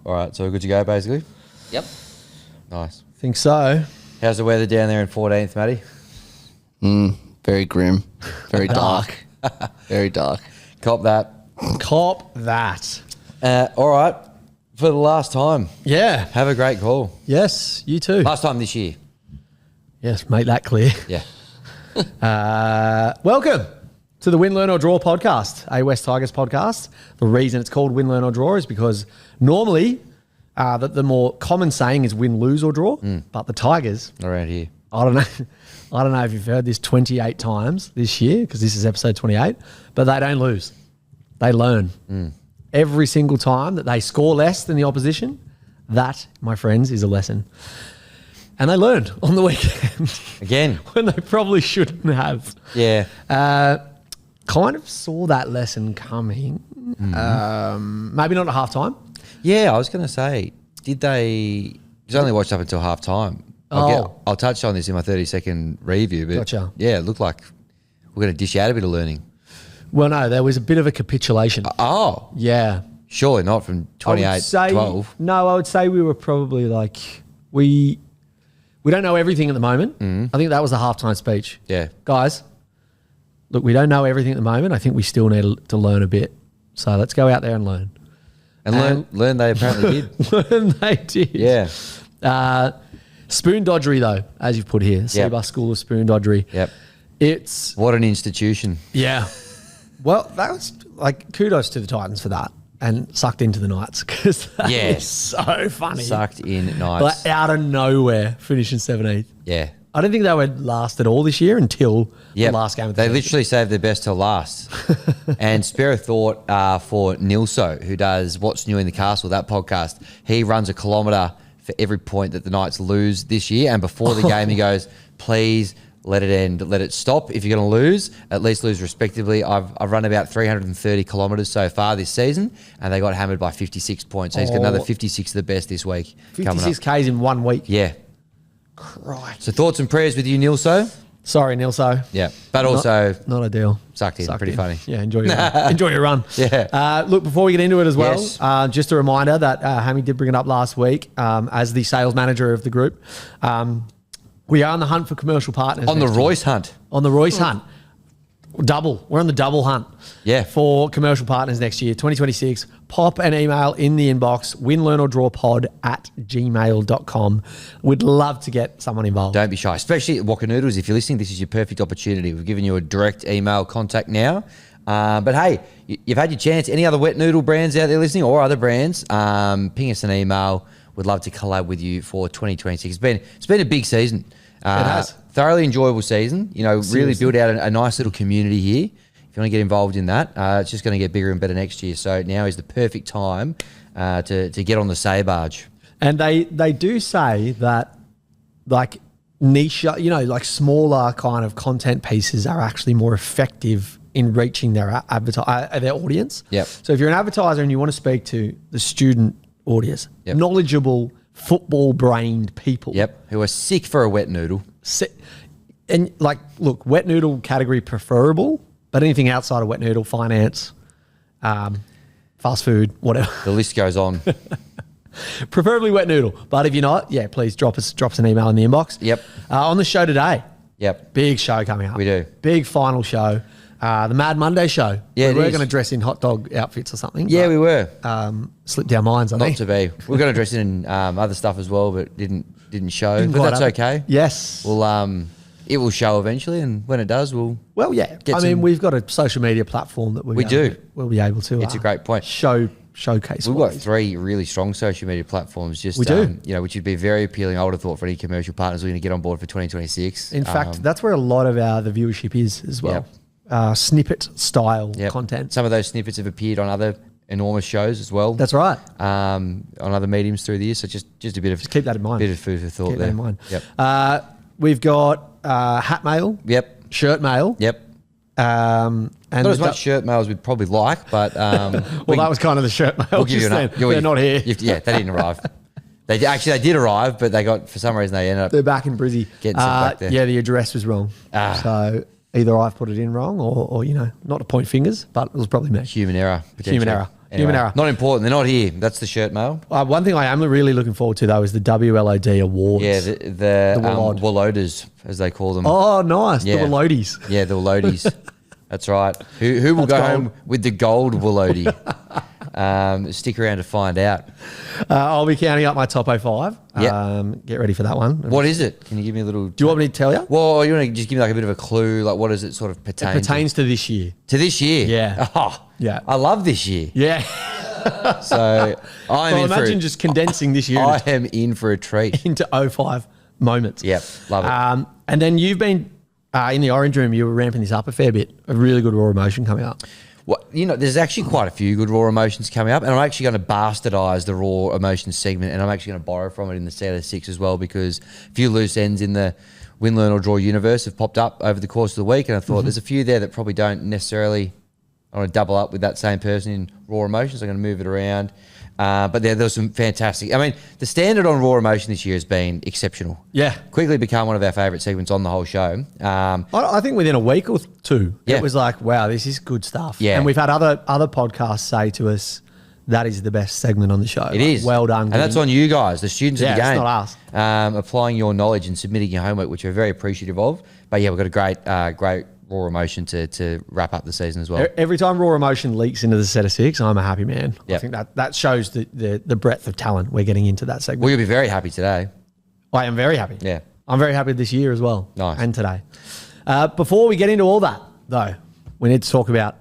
All right, so we're good to go, basically? Yep. Nice. Think so. How's the weather down there in 14th, Matty? Very grim. Very dark. Very dark. Cop that. Cop that. All right, for the last time, Yeah. have a great call. Yes, you too. Last time this year. Yes, make that clear. Yeah. Welcome to the Win, Learn or Draw podcast, a West Tigers podcast. The reason it's called Win, Learn or Draw is because normally the more common saying is win, lose or draw, but the Tigers, Around here. I don't know if you've heard this 28 times this year because this is episode 28, but they don't lose. They learn. Every single time that they score less than the opposition, that, my friends, is a lesson. And they learned on the weekend. Again. When they probably shouldn't have. Yeah. Kind of saw that lesson coming. Maybe not at halftime. Yeah, I was going to say, did they... Because I only watched up until half-time. I'll touch on this in my 30-second review. But Gotcha. Yeah, it looked like we're going to dish out a bit of learning. Well, no, there was a bit of a capitulation. Oh. Yeah. Surely not from 28-12. No, I would say we were probably like... We don't know everything at the moment. I think that was the halftime speech. Yeah. Guys, look, we don't know everything at the moment. I think we still need to learn a bit. So let's go out there and learn. And learn they apparently did. Learn they did. Yeah. Spoon Dodgery, though, as you've put here. Yep. CBUS School of Spoon Dodgery. Yep. It's... What an institution. Yeah. Well, that was like kudos to the Titans for that and sucked into the Knights because that is so funny. Sucked in Knights. Like out of nowhere, finishing 17th. Yeah. I don't think they would last at all this year until the last game of the They season. literally saved their best till last. And spare a thought for Nilso, who does What's New in the Castle, that podcast. He runs a kilometre for every point that the Knights lose this year. And before the game, he goes, please let it end, let it stop. If you're going to lose, at least lose respectively. I've run about 330 kilometres so far this season, and they got hammered by 56 points. So he's got another 56 of the best this week. 56 Ks in 1 week. Yeah. Christ. So thoughts and prayers with you, Nilso. Sorry, Nilso. Yeah, but also not ideal. Sucked in. Pretty funny. Yeah, enjoy your run. Enjoy your run. Yeah. Look, before we get into it as well, Yes. just a reminder that Hammy did bring it up last week as the sales manager of the group. We are on the hunt for commercial partners. On the Royce hunt. On the Royce hunt. Double. We're on the double hunt. Yeah. For commercial partners next year, 2026. Pop an email in the inbox, winlearnordrawpod@gmail.com. We'd love to get someone involved. Don't be shy, especially at Waka-Noodles. If you're listening, this is your perfect opportunity. We've given you a direct email contact now. But hey, you've had your chance. Any other wet noodle brands out there listening or other brands, ping us an email. We'd love to collab with you for 2026. It's been a big season. It has. Thoroughly enjoyable season. You know, really build out a nice little community here. If you want to get involved in that, it's just going to get bigger and better next year. So now is the perfect time to get on the say barge. And they do say that like niche, like smaller kind of content pieces are actually more effective in reaching their their audience. Yep. So if you're an advertiser and you want to speak to the student audience, knowledgeable, football-brained people. Yep, who are sick for a wet noodle. And like, look, wet noodle category preferable, but anything outside of wet noodle, finance, fast food, whatever. The list goes on. Preferably wet noodle. But if you're not, please drop us an email in the inbox. Yep. On the show today. Yep. Big show coming up. We do. Big final show. The Mad Monday show. Yeah, we were going to dress in hot dog outfits or something. Yeah, we were. Slipped our minds, I think. Not to be. We were going to dress in other stuff as well, but didn't show. But that's okay. Yes. Well, it will show eventually, and when it does, we'll. Well, yeah. We've got a social media platform that we'll be able to. It's a great point. Showcase. We've got 3 really strong social media platforms. Just we do. Which would be very appealing. I would have thought for any commercial partners we're going to get on board for 2026. In fact, that's where a lot of the viewership is as well. Snippet style content. Some of those snippets have appeared on other enormous shows as well. That's right. On other mediums through the year. So just a bit of keep that in mind. Bit of food for thought keep there. That in mind. Yep. We've got hat mail. Yep. Shirt mail. Yep. And not as much shirt mail as we'd probably like, but well, that was kind of the shirt mail. We'll give you they're not here. They didn't arrive. They did arrive, but for some reason they ended up. They're back in Brizzy. Getting sent back there. Yeah, the address was wrong. So either I've put it in wrong or not to point fingers, but it was probably me. Human error. Human error. Human error. Not important. They're not here. That's the shirt mail. One thing I am really looking forward to, though, is the WLOD awards. Yeah, the WLODAs, as they call them. Oh, nice. Yeah. The WLODs. Yeah, the WLODs. That's right. Who will go home with the gold WLODie? Stick around to find out. I'll be counting up my top 05. Yep. Get ready for that one. What is it? Can you give me a little... Do you want me to tell you? Well, you want to just give me like a bit of a clue? Like, what does it sort of pertain to? It pertains to this year. To this year? Yeah. Oh, yeah. I love this year. Yeah. So imagine just condensing this year I am in for a treat. into 05 moments. Yep, love it. And then you've been in the Orange Room, you were ramping this up a fair bit. A really good raw emotion coming up. Well, there's actually quite a few good raw emotions coming up, and I'm actually going to bastardise the raw emotions segment, and I'm actually going to borrow from it in the set of 6 as well, because a few loose ends in the win, learn or draw universe have popped up over the course of the week, and I thought there's a few there that probably don't necessarily... I want to double up with that same person in raw emotions. I'm going to move it around. But there's some fantastic... I mean, the standard on raw emotion this year has been exceptional. Yeah. Quickly become one of our favourite segments on the whole show. I think within a week or two, Yeah. it was like, wow, this is good stuff. Yeah. And we've had other podcasts say to us, that is the best segment on the show. It is. Well done. And that's on you guys, the students of the game. It's not us. Applying your knowledge and submitting your homework, which we're very appreciative of. But yeah, we've got a great raw emotion to wrap up the season as well. Every time raw emotion leaks into the set of 6, I'm a happy man. Yep. I think that shows the breadth of talent we're getting into that segment. Well, you'll be very happy today. I am very happy. Yeah. I'm very happy this year as well. Nice. And today. Before we get into all that, though, we need to talk about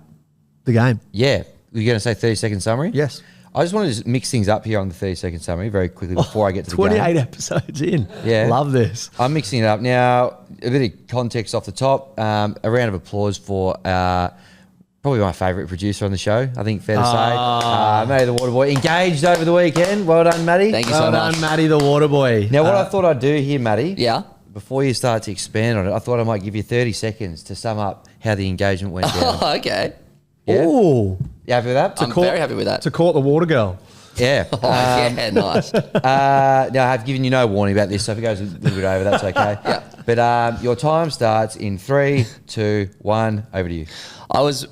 the game. Yeah. You're going to say 30-second summary? Yes. I just want to mix things up here on the 30-second summary very quickly before I get to the game. 28 episodes in. Yeah. Love this. I'm mixing it up. Now, a bit of context off the top. A round of applause for probably my favourite producer on the show, I think fair to say. Matty the Water Boy. Engaged over the weekend. Well done, Matty. Thank you Well so done, much. Matty the Water Boy. Now, what I thought I'd do here, Matty, Yeah. before you start to expand on it, I thought I might give you 30 seconds to sum up how the engagement went down. Oh, okay. Yeah? Ooh. You happy with that? I'm very happy with that. To court the water girl. Yeah. Oh, yeah, nice. Now, I've given you no warning about this, so if it goes a little bit over, that's okay. Yeah. But your time starts in 3, 2, 1. Over to you. I was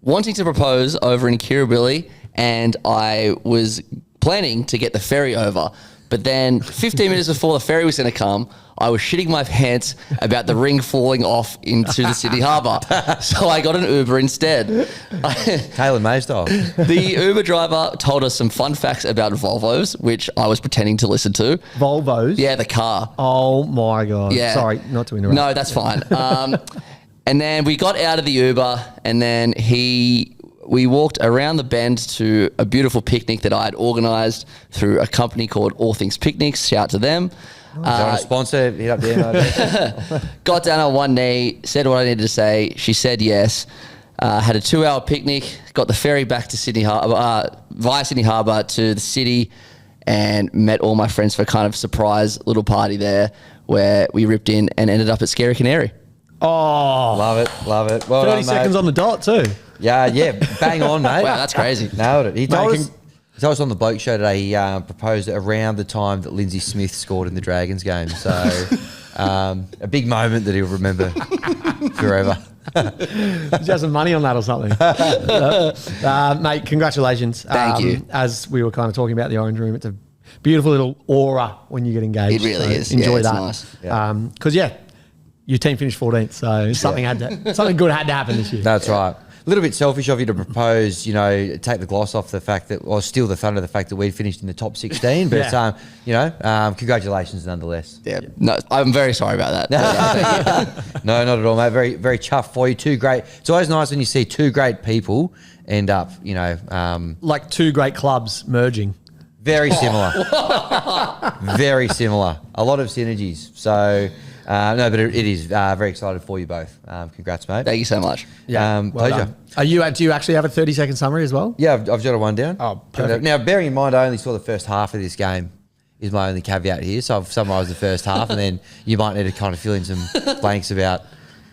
wanting to propose over in Kirribilli, and I was planning to get the ferry over. But then 15 minutes before the ferry was going to come, I was shitting my pants about the ring falling off into the Sydney Harbour. So I got an Uber instead. Taylor May style. The Uber driver told us some fun facts about Volvos, which I was pretending to listen to. Volvos? Yeah, the car. Oh, my God. Yeah. Sorry, not to interrupt. No, that's fine. And then we got out of the Uber, and then we walked around the bend to a beautiful picnic that I had organised through a company called All Things Picnics. Shout out to them. Do you want a sponsor? Hit up there. Got down on one knee, said what I needed to say. She said yes. Had a 2-hour picnic. Got the ferry back to Sydney Harbour, via Sydney Harbour to the city, and met all my friends for a kind of surprise little party there, where we ripped in and ended up at Scary Canary. Oh, Love it. Love it. Well 30 done, seconds mate. on the dot, too. Yeah. Bang on, mate. Wow, that's crazy. Nailed it. He told Mate, us on the Bloke Show today, he proposed around the time that Lindsay Smith scored in the Dragons game. So a big moment that he'll remember forever. Did you have some money on that or something? Mate, congratulations. Thank you. As we were kind of talking about the Orange Room, it's a beautiful little aura when you get engaged. It really is. Enjoy Yeah, it's that. nice. Because, your team finished 14th, so something good had to happen this year. That's right. A little bit selfish of you to propose, take the gloss off the fact that, or steal the thunder of the fact that we'd finished in the top 16. But, congratulations nonetheless. Yeah. No, I'm very sorry about that. No, not at all, mate. Very, very chuffed for you. It's always nice when you see two great people end up, Like two great clubs merging. very similar. Very similar. A lot of synergies. So, no, but it is very excited for you both. Congrats, mate. Thank you so much. Well Pleasure. done. Do you actually have a 30-second summary as well? Yeah, I've jotted one down. Oh, perfect. Now, bearing in mind, I only saw the first half of this game is my only caveat here. So I've summarised the first half, and then you might need to kind of fill in some blanks about...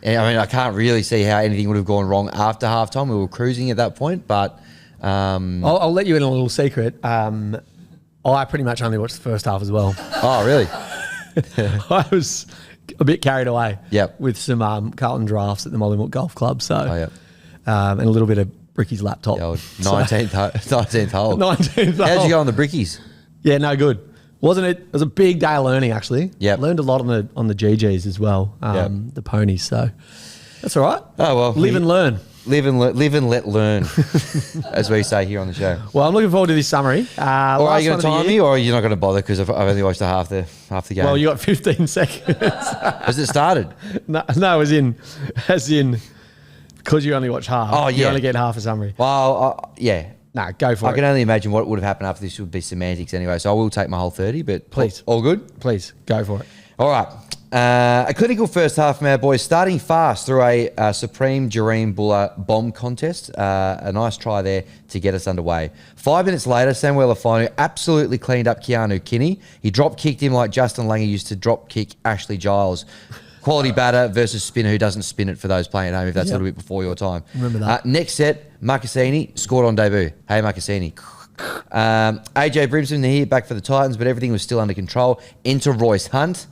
I can't really see how anything would have gone wrong after halftime. We were cruising at that point, but... I'll let you in a little secret. I pretty much only watched the first half as well. Oh, really? I was a bit carried away Yep. with some Carlton drafts at the Mollymook Golf Club. So, Oh, yep. And a little bit of Bricky's laptop. The old 19th hole. 19th hole. How'd you go on the brickies? Yeah, no good. Wasn't it? It was a big day of learning, actually. Yeah. Learned a lot on the GGs as well, the ponies. So that's all right. Oh, well. Live and learn. Live and let learn, as we say here on the show. Well, I'm looking forward to this summary. Or are you going to time me, or are you not going to bother because I've only watched half the game? Well, you got 15 seconds. Has it started? No, as in, because you only watch half. Oh, yeah. You only get half a summary. Well, yeah. No, go for it. I can only imagine what would have happened after this would be semantics anyway, so I will take my whole 30, but Please. All good? Please, go for it. All right. A clinical first half from our boys, starting fast through a Supreme Jareem Buller bomb contest. A nice try there to get us underway. 5 minutes later, Samuel Afonu absolutely cleaned up Keanu Kinney. He drop kicked him like Justin Langer used to drop kick Ashley Giles. Quality batter versus spinner who doesn't spin it for those playing at home, if that's a little bit before your time. Remember that. Next set, Marcassini scored on debut. Hey, Marcassini. AJ Brimson here back for the Titans, but everything was still under control. Enter Royce Hunt,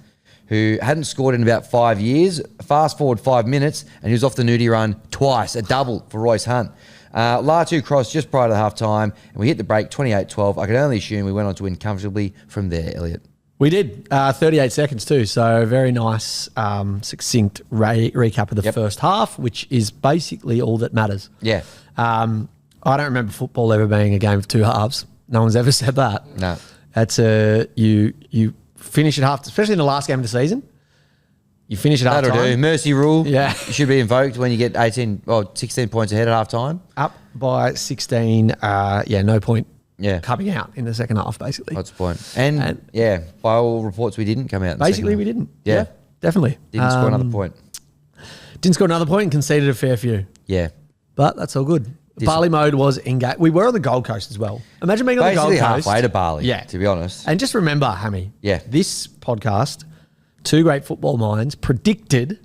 who hadn't scored in about 5 years. Fast forward 5 minutes, and he was off the nudie run twice, a double for Royce Hunt. Latu crossed just prior to half time, and we hit the break 28-12. I can only assume we went on to win comfortably from there, Elliot. We did. 38 seconds too, so very nice, succinct recap of the first half, which is basically all that matters. Yeah. I don't remember football ever being a game of two halves. No one's ever said that. No. That's you finish at half, especially in the last game of the season. You finish at half time. That'll do. Mercy rule. Yeah. You should be invoked when you get 16 points ahead at half time. Up by 16. No point. Yeah. Coming out in the second half, basically. What's the point? And by all reports, we didn't come out. Basically, we didn't. Yeah, definitely. Didn't score another point. Didn't score another point and conceded a fair few. Yeah. But that's all good. Barley mode was engaged. We were on the Gold Coast as well. Imagine being on the Gold Coast. Halfway to Barley, yeah, to be honest. And just remember, Hammy, this podcast, two great football minds predicted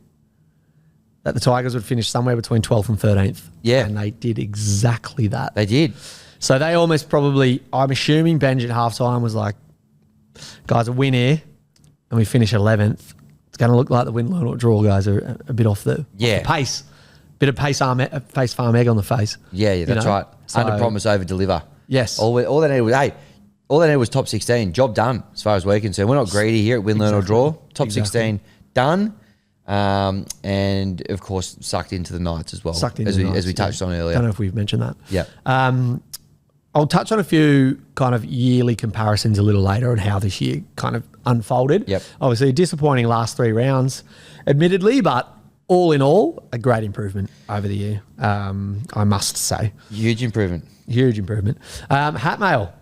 that the Tigers would finish somewhere between 12th and 13th. Yeah. And they did exactly that. They did. So they almost probably, I'm assuming Benj at halftime was like, guys, a win here, and we finish 11th. It's going to look like the win, learn, or draw guys are a bit off the pace. Bit of face farm egg on the face. Yeah, that's right. So, under promise, over deliver. Yes. All they needed was top 16. Job done, as far as we're concerned. We're not greedy here at win, learn, or draw. Top 16 done. And of course, sucked into the Knights as well, as we touched on earlier. Don't know if we've mentioned that. Yeah. I'll touch on a few kind of yearly comparisons a little later on how this year kind of unfolded. Yep. Obviously, a disappointing last 3 rounds, admittedly, but all in all, a great improvement over the year, I must say. Huge improvement. Huge improvement. Hat mail.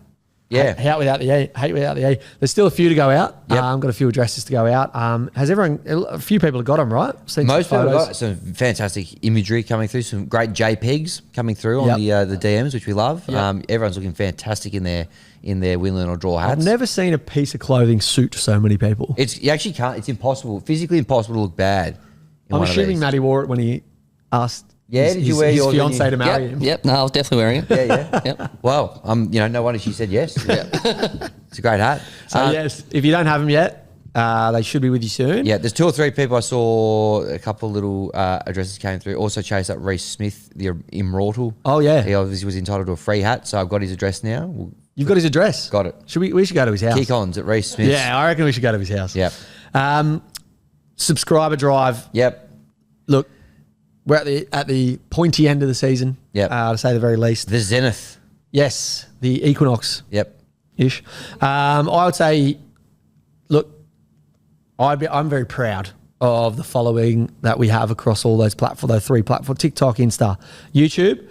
Yeah. Hate without the E. Hate without the E. There's still a few to go out. Yep. Got a few addresses to go out. Has everyone? A few people have got them, right? Seen Most people photos. got some fantastic imagery coming through. Some great JPEGs coming through on the DMs, which we love. Yep. Everyone's looking fantastic in their win, learn, or draw hats. I've never seen a piece of clothing suit so many people. You actually can't. It's impossible. Physically impossible to look bad. I'm assuming Matty wore it when he asked. Yeah, did you wear his yours? Fiance to marry him? Yep. No, I was definitely wearing it. Yeah. Yep. Well, no wonder she said yes. Yeah. It's a great hat. So yes, if you don't have them yet, they should be with you soon. Yeah, there's 2 or 3 people I saw. A couple little addresses came through. Also chased up Reece Smith, the ImROARtal. Oh yeah, he obviously was entitled to a free hat, so I've got his address now. You've got his address. Got it. We should go to his house. Kick-ons at Reece Smith. Yeah, I reckon we should go to his house. Yep. Subscriber drive. Yep. Look, we're at the pointy end of the season. Yep. To say the very least. The zenith. Yes, the equinox. Yep. Ish. I would say, look, I'm very proud of the following that we have across all those platforms, those 3 platforms: TikTok, Insta, YouTube.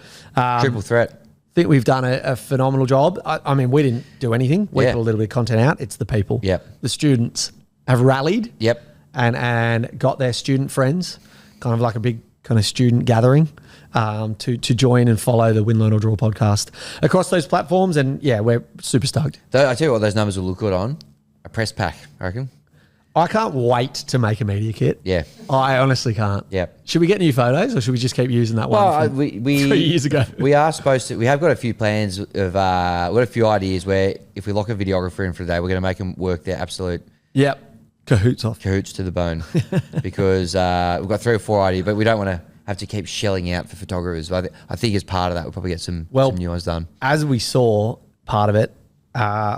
Triple threat. I think we've done a phenomenal job. I mean, we didn't do anything. We put a little bit of content out. It's the people. Yep. The students have rallied. Yep. And got their student friends, kind of like a big kind of student gathering, to join and follow the Win, Learn, or Draw podcast across those platforms. And yeah, we're super stoked. I tell you what, those numbers will look good on a press pack, I reckon. I can't wait to make a media kit. Yeah. I honestly can't. Yeah. Should we get new photos or should we just keep using that one from 3 years ago? We are supposed to. We have got a few plans of, we've got a few ideas where if we lock a videographer in for the day, we're going to make them work their absolute Yep. Cahoots off. Cahoots to the bone because we've got 3 or 4 ideas, but we don't want to have to keep shelling out for photographers. But I think as part of that, we'll probably get some new ones done. As we saw, part of it,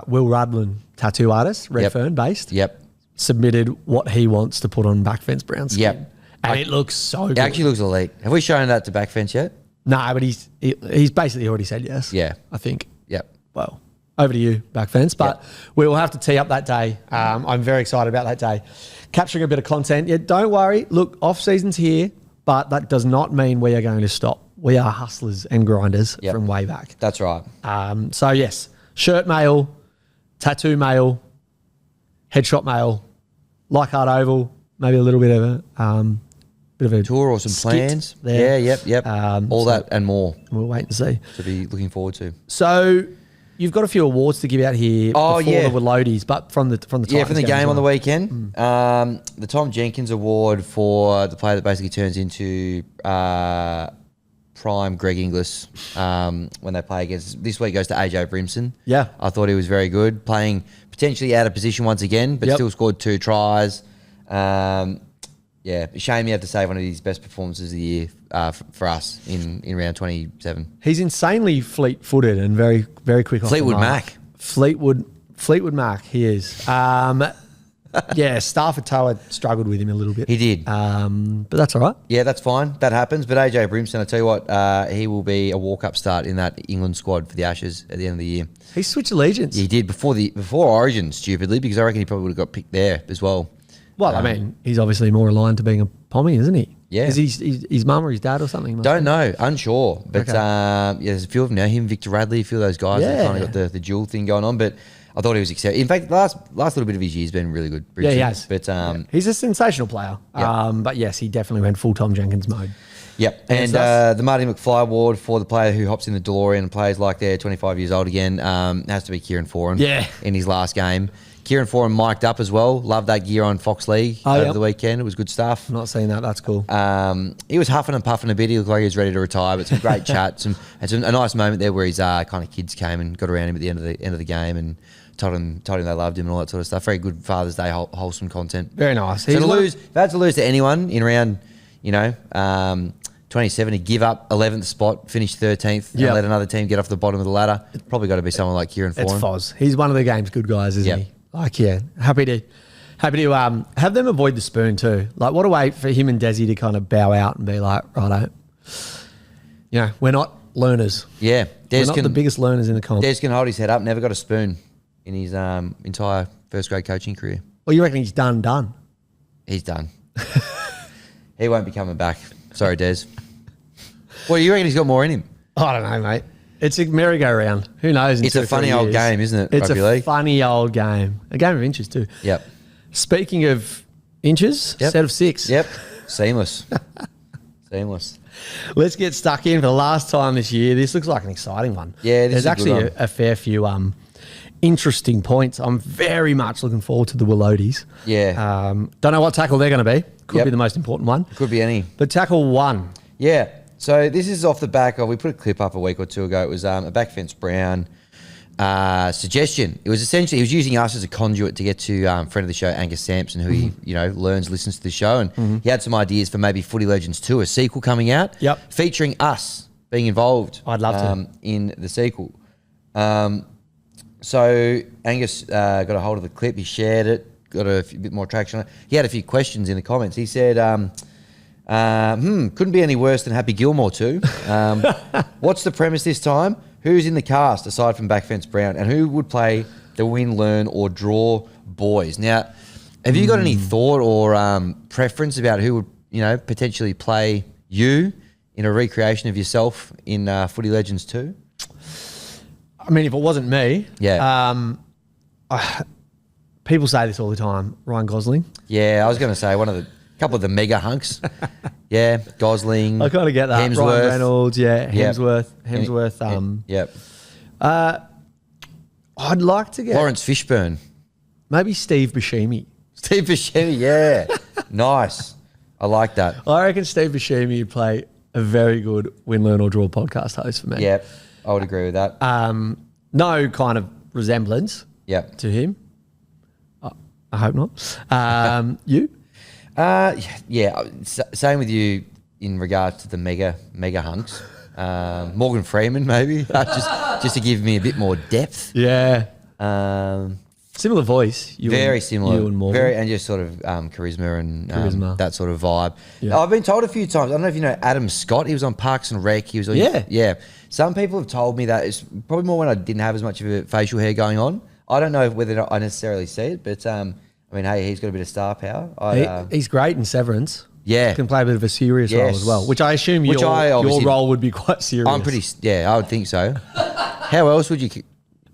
Will Rudlin, tattoo artist, Redfern based, submitted what he wants to put on Backfence brown skin. Yep. And it looks so good. It actually looks elite. Have we shown that to Backfence yet? No, but he's basically already said yes. Yeah. I think. Yep. Well, over to you, Backfence. But we will have to tee up that day. I'm very excited about that day. Capturing a bit of content. Yeah, don't worry. Look, off-season's here, but that does not mean we are going to stop. We are hustlers and grinders from way back. That's right. So, yes, shirt mail, tattoo mail, headshot mail, Leichhardt Oval, maybe a little bit of a tour or some plans there. All that and more. We'll wait and see. To be looking forward to. So you've got a few awards to give out here before the WLODAs, but from the Titans from the game on the weekend. Mm. The Tom Jenkins Award for the player that basically turns into prime Greg Inglis when they play against. This week goes to AJ Brimson. Yeah. I thought he was very good, playing potentially out of position once again, but still scored 2 tries. Shame you have to say one of his best performances of the year for us in round 27. He's insanely fleet-footed and very, very quick off Fleetwood the mark. Mac. Fleetwood Mac, he is. Stafford Tower struggled with him a little bit. He did. But that's all right. Yeah, that's fine. That happens. But AJ Brimson, I tell you what, he will be a walk-up start in that England squad for the Ashes at the end of the year. He switched allegiance. He did before Origin, stupidly, because I reckon he probably would have got picked there as well. Well, I mean, he's obviously more aligned to being a Pommy, isn't he? Yeah. Is his mum or his dad or something? Don't know. Unsure. But there's a few of them now. Him, Victor Radley, a few of those guys that kind of got the dual thing going on. But I thought he was exceptional. In fact, the last little bit of his year's been really good. Yeah, he has. But he's a sensational player. But yes, he definitely went full Tom Jenkins mode. Yep. And the Marty McFly Award for the player who hops in the DeLorean and plays like they're 25 years old again has to be Kieran Foran in his last game. Kieran Foran mic'd up as well. Loved that gear on Fox League over the weekend. It was good stuff. I'm not seeing that. That's cool. He was huffing and puffing a bit. He looked like he was ready to retire, but some great chat. A nice moment there where his kind of kids came and got around him at the end of the game and told him they loved him and all that sort of stuff. Very good Father's Day wholesome content. Very nice. So if I had to lose to anyone in round, 27 to give up 11th spot, finish 13th, and let another team get off the bottom of the ladder, probably got to be someone like Kieran Foran. It's Foz. He's one of the game's good guys, isn't he? Like, happy to have them avoid the spoon too. Like, what a way for him and Desi to kind of bow out and be like, righto, we're not learners. Yeah. We're not the biggest learners in the comp. Des can hold his head up, never got a spoon in his entire first grade coaching career. Well, you reckon he's done? He's done. He won't be coming back. Sorry, Des. Well, you reckon he's got more in him? I don't know, mate. It's a merry-go-round. Who knows? It's a funny old game, isn't it? It's a funny old game. A game of inches too. Yep. Speaking of inches, set of 6. Yep. Seamless. Seamless. Let's get stuck in for the last time this year. This looks like an exciting one. Yeah, there's actually a fair few interesting points. I'm very much looking forward to the WLODAs. Yeah. Don't know what tackle they're going to be. Could be the most important one. Could be any. But tackle 1. Yeah. So this is off the back of, we put a clip up a week or two ago. It was a Backfence Brown suggestion. It was essentially, he was using us as a conduit to get to friend of the show, Angus Sampson, who he listens to the show. And he had some ideas for maybe Footy Legends 2, a sequel coming out. Yep. Featuring us being involved. I'd love to. In the sequel. So Angus got a hold of the clip. He shared it, got a bit more traction on it. He had a few questions in the comments. He said, couldn't be any worse than Happy Gilmore 2. What's the premise this time? Who's in the cast aside from Backfence Brown? And who would play the win, learn or draw boys? Now, have you got any thought or preference about who would, potentially play you in a recreation of yourself in Footy Legends 2? I mean, if it wasn't me, people say this all the time. Ryan Gosling. Yeah, I was going to say one of the couple of the mega hunks. Yeah, Gosling. I kind of get that. Hemsworth. Ryan Reynolds. Yeah, Hemsworth. Yep. I'd like to get Lawrence Fishburne. maybe Steve Buscemi. Steve Buscemi. Yeah, nice. I like that. I reckon Steve Buscemi would play a very good win, learn or draw podcast host for me. Yep, I would agree with that. No kind of resemblance. Yep. To him. I hope not. You? Yeah. Same with you. in regards to the mega hunks. Morgan Freeman, maybe, just to give me a bit more depth. Yeah. Um, Similar voice. Very similar. You and Morgan. And just sort of charisma and Charisma. that sort of vibe. Yeah. I've been told a few times, I don't know if you know Adam Scott, he was on Parks and Rec. He was on, yeah. Some people have told me that it's probably more when I didn't have as much of a facial hair going on. I don't know whether I necessarily see it, but I mean, hey, he's got a bit of star power. He's great in Severance. Yeah. Can play a bit of a serious role as well, which I assume your role would be quite serious. I'm pretty, I would think so. How else would you...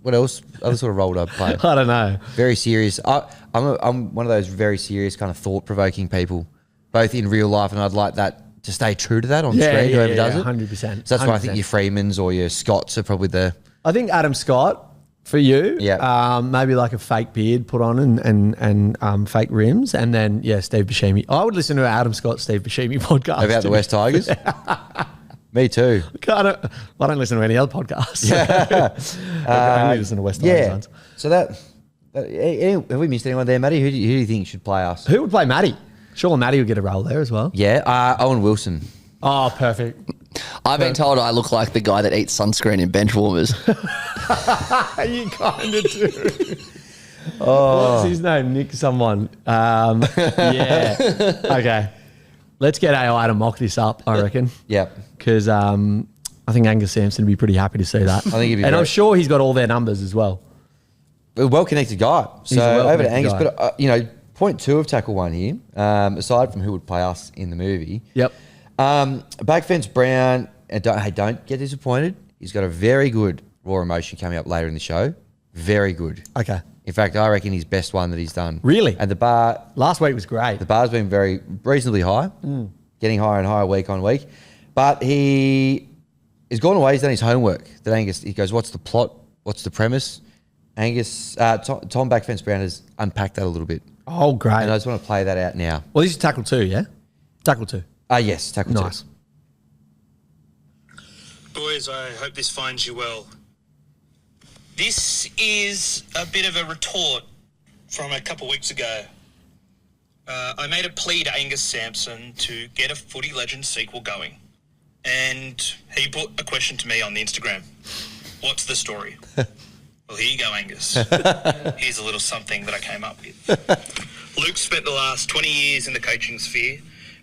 What else? Other sort of role would I play? I don't know. Very serious. I'm one of those very serious kind of thought-provoking people, both in real life, and I'd like that to stay true to that on screen. Whoever does it, 100%. So that's why I think your Freemans or your Scotts are probably the. I think Adam Scott for you. Yeah. Maybe like a fake beard put on and fake rims, and then Steve Buscemi. I would listen to an Adam Scott, Steve Buscemi podcast About the West Tigers. Me too. I don't listen to any other podcasts. I only listen to West Tigers ones. So have we missed anyone there, Matty? Who do you think should play us? Who would play Matty? Surely Matty would get a role there as well. Yeah, Owen Wilson. Oh, perfect. I've been told I look like the guy that eats sunscreen in bench warmers. You kind of do. What's his name? Nick someone. Yeah. Okay. Let's get AI to mock this up, I reckon. Yep. Because I think Angus Sampson would be pretty happy to see that. I think he'd be and I'm sure he's got all their numbers as well. A well-connected guy. So over to Angus. Guy. But, point 2 of tackle 1 here, aside from who would play us in the movie. Yep. Backfence Brown, and don't get disappointed. He's got a very good raw emotion coming up later in the show. Very good. Okay. In fact, I reckon his best one that he's done. Really? And the bar... Last week was great. The bar's been very reasonably high, getting higher and higher week on week. But he's gone away, he's done his homework. That Angus, he goes, what's the plot? What's the premise? Angus, Tom Backfence Brown has unpacked that a little bit. Oh, great. And I just want to play that out now. Well, this is tackle 2, yeah? Tackle 2. Yes, tackle 2. Nice. Boys, I hope this finds you well. This is a bit of a retort from a couple of weeks ago. I made a plea to Angus Sampson to get a Footy Legends sequel going. And he put a question to me on the Instagram. What's the story? Well, here you go, Angus. Here's a little something that I came up with. Luke spent the last 20 years in the coaching sphere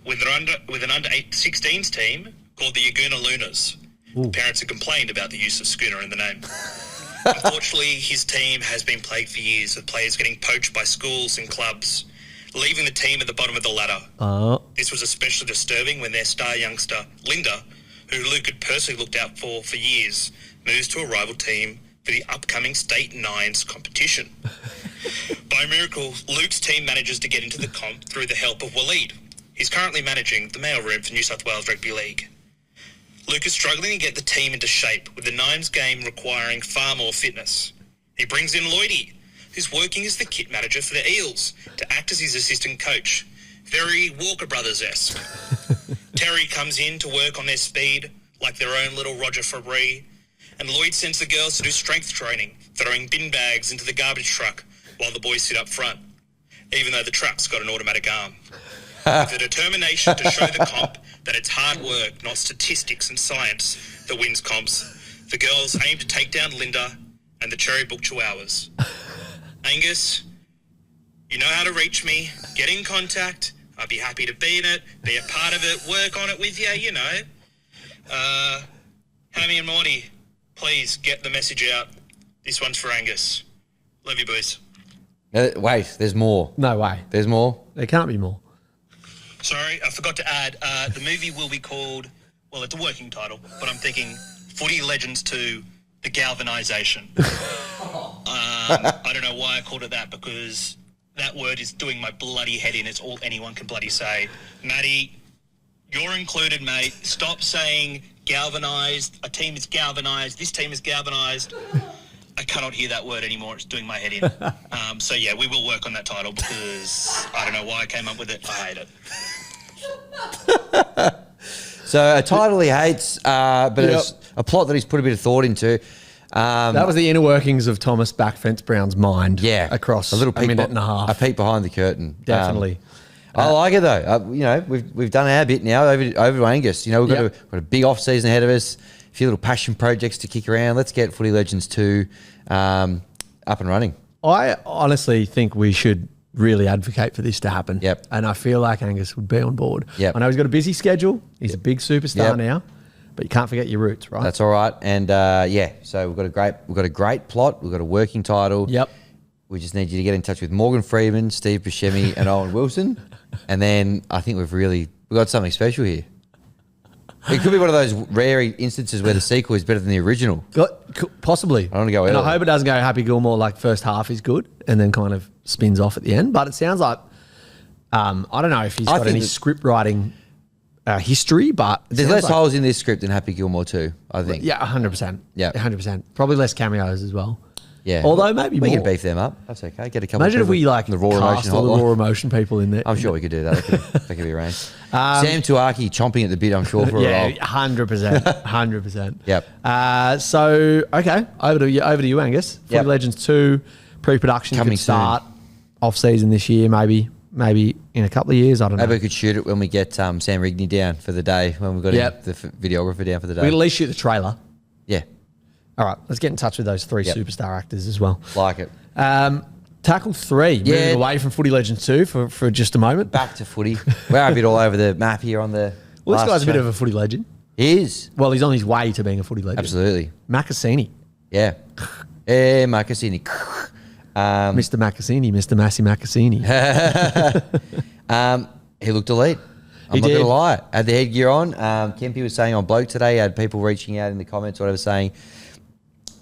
with an under-16s team called the Yaguna Lunas. The parents have complained about the use of Schooner in the name. Unfortunately, his team has been plagued for years with players getting poached by schools and clubs, leaving the team at the bottom of the ladder. This was especially disturbing when their star youngster, Linda, who Luke had personally looked out for years, moves to a rival team for the upcoming State Nines competition. By miracle, Luke's team manages to get into the comp through the help of Waleed. He's currently managing the mailroom for New South Wales Rugby League. Luke is struggling to get the team into shape, with the Nines game requiring far more fitness. He brings in Lloydie, who's working as the kit manager for the Eels, to act as his assistant coach. Very Walker Brothers-esque. Terry comes in to work on their speed, like their own little Roger Fabry, and Lloyd sends the girls to do strength training, throwing bin bags into the garbage truck while the boys sit up front, even though the truck's got an automatic arm. With the determination to show the comp that it's hard work, not statistics and science, that wins comps, the girls aim to take down Linda and the Cherry Book Chihuahuas. Angus, you know how to reach me. Get in contact. I'd be happy to be in it, be a part of it, work on it with you, you know. Hammy and Morty, please get the message out. This one's for Angus. Love you, boys. Wait, there's more. No way. There's more? There can't be more. Sorry, I forgot to add, the movie will be called, well, it's a working title, but I'm thinking Footy Legends 2, The Galvanisation. I don't know why I called it that, because that word is doing my bloody head in. It's all anyone can bloody say. Matty, you're included, mate. Stop saying galvanised. A team is galvanised. This team is galvanised. I cannot hear that word anymore. It's doing my head in. So, yeah, we will work on that title because I don't know why I came up with it. I hate it. So a title he hates, but it's a plot that he's put a bit of thought into. That was the inner workings of Thomas Backfence Brown's mind. Yeah. Across a little peek minute and a half. A peek behind the curtain. Definitely. I like it though. We've done our bit now over to Angus. We've got a big off season ahead of us. A few little passion projects to kick around. Let's get Footy Legends 2 up and running. I honestly think we should really advocate for this to happen. Yep. And I feel like Angus would be on board. Yep. I know he's got a busy schedule. He's a big superstar now, but you can't forget your roots, right? That's all right. And so we've got a great plot. We've got a working title. Yep. We just need you to get in touch with Morgan Freeman, Steve Buscemi, and Owen Wilson. And then I think we've got something special here. It could be one of those rare instances where the sequel is better than the original. Possibly. I want to go And early. I hope it doesn't go Happy Gilmore like first half is good and then kind of spins off at the end. But it sounds like, I don't know if he's got any script writing history, but there's less holes in this script than Happy Gilmore 2, I think. Yeah, 100%. Yeah. 100%. Probably less cameos as well. Yeah. Although maybe we more. can beef them up. That's okay. Get a couple. Imagine if we the raw cast emotion all the hotline. raw emotion people in there. I'm sure we could do that. That could be arranged. Sam Tuaki chomping at the bit, I'm sure, for a role. 100%. 100%. Yep. So, okay, over to you, Angus. Footy Yep. Legends 2, pre-production Coming could start off-season this year, maybe in a couple of years, I don't know. Maybe we could shoot it when we get Sam Rigney down for the day, when we've got the videographer down for the day. We can at least shoot the trailer. Yeah. All right, let's get in touch with those 3 superstar actors as well. Like it. Tackle 3, moving away from Footy Legends 2 for just a moment. Back to footy. We're a bit all over the map here on the Well, this last guy's a bit show. of a footy legend. He is. Well, he's on his way to being a footy legend. Absolutely. Macassini. Yeah. Hey, Marcassini. Mr. Macassini, Mr. Massey Macassini. He looked elite. I'm not going to lie. Had the headgear on. Kempy was saying on Bloke today, had people reaching out in the comments or whatever saying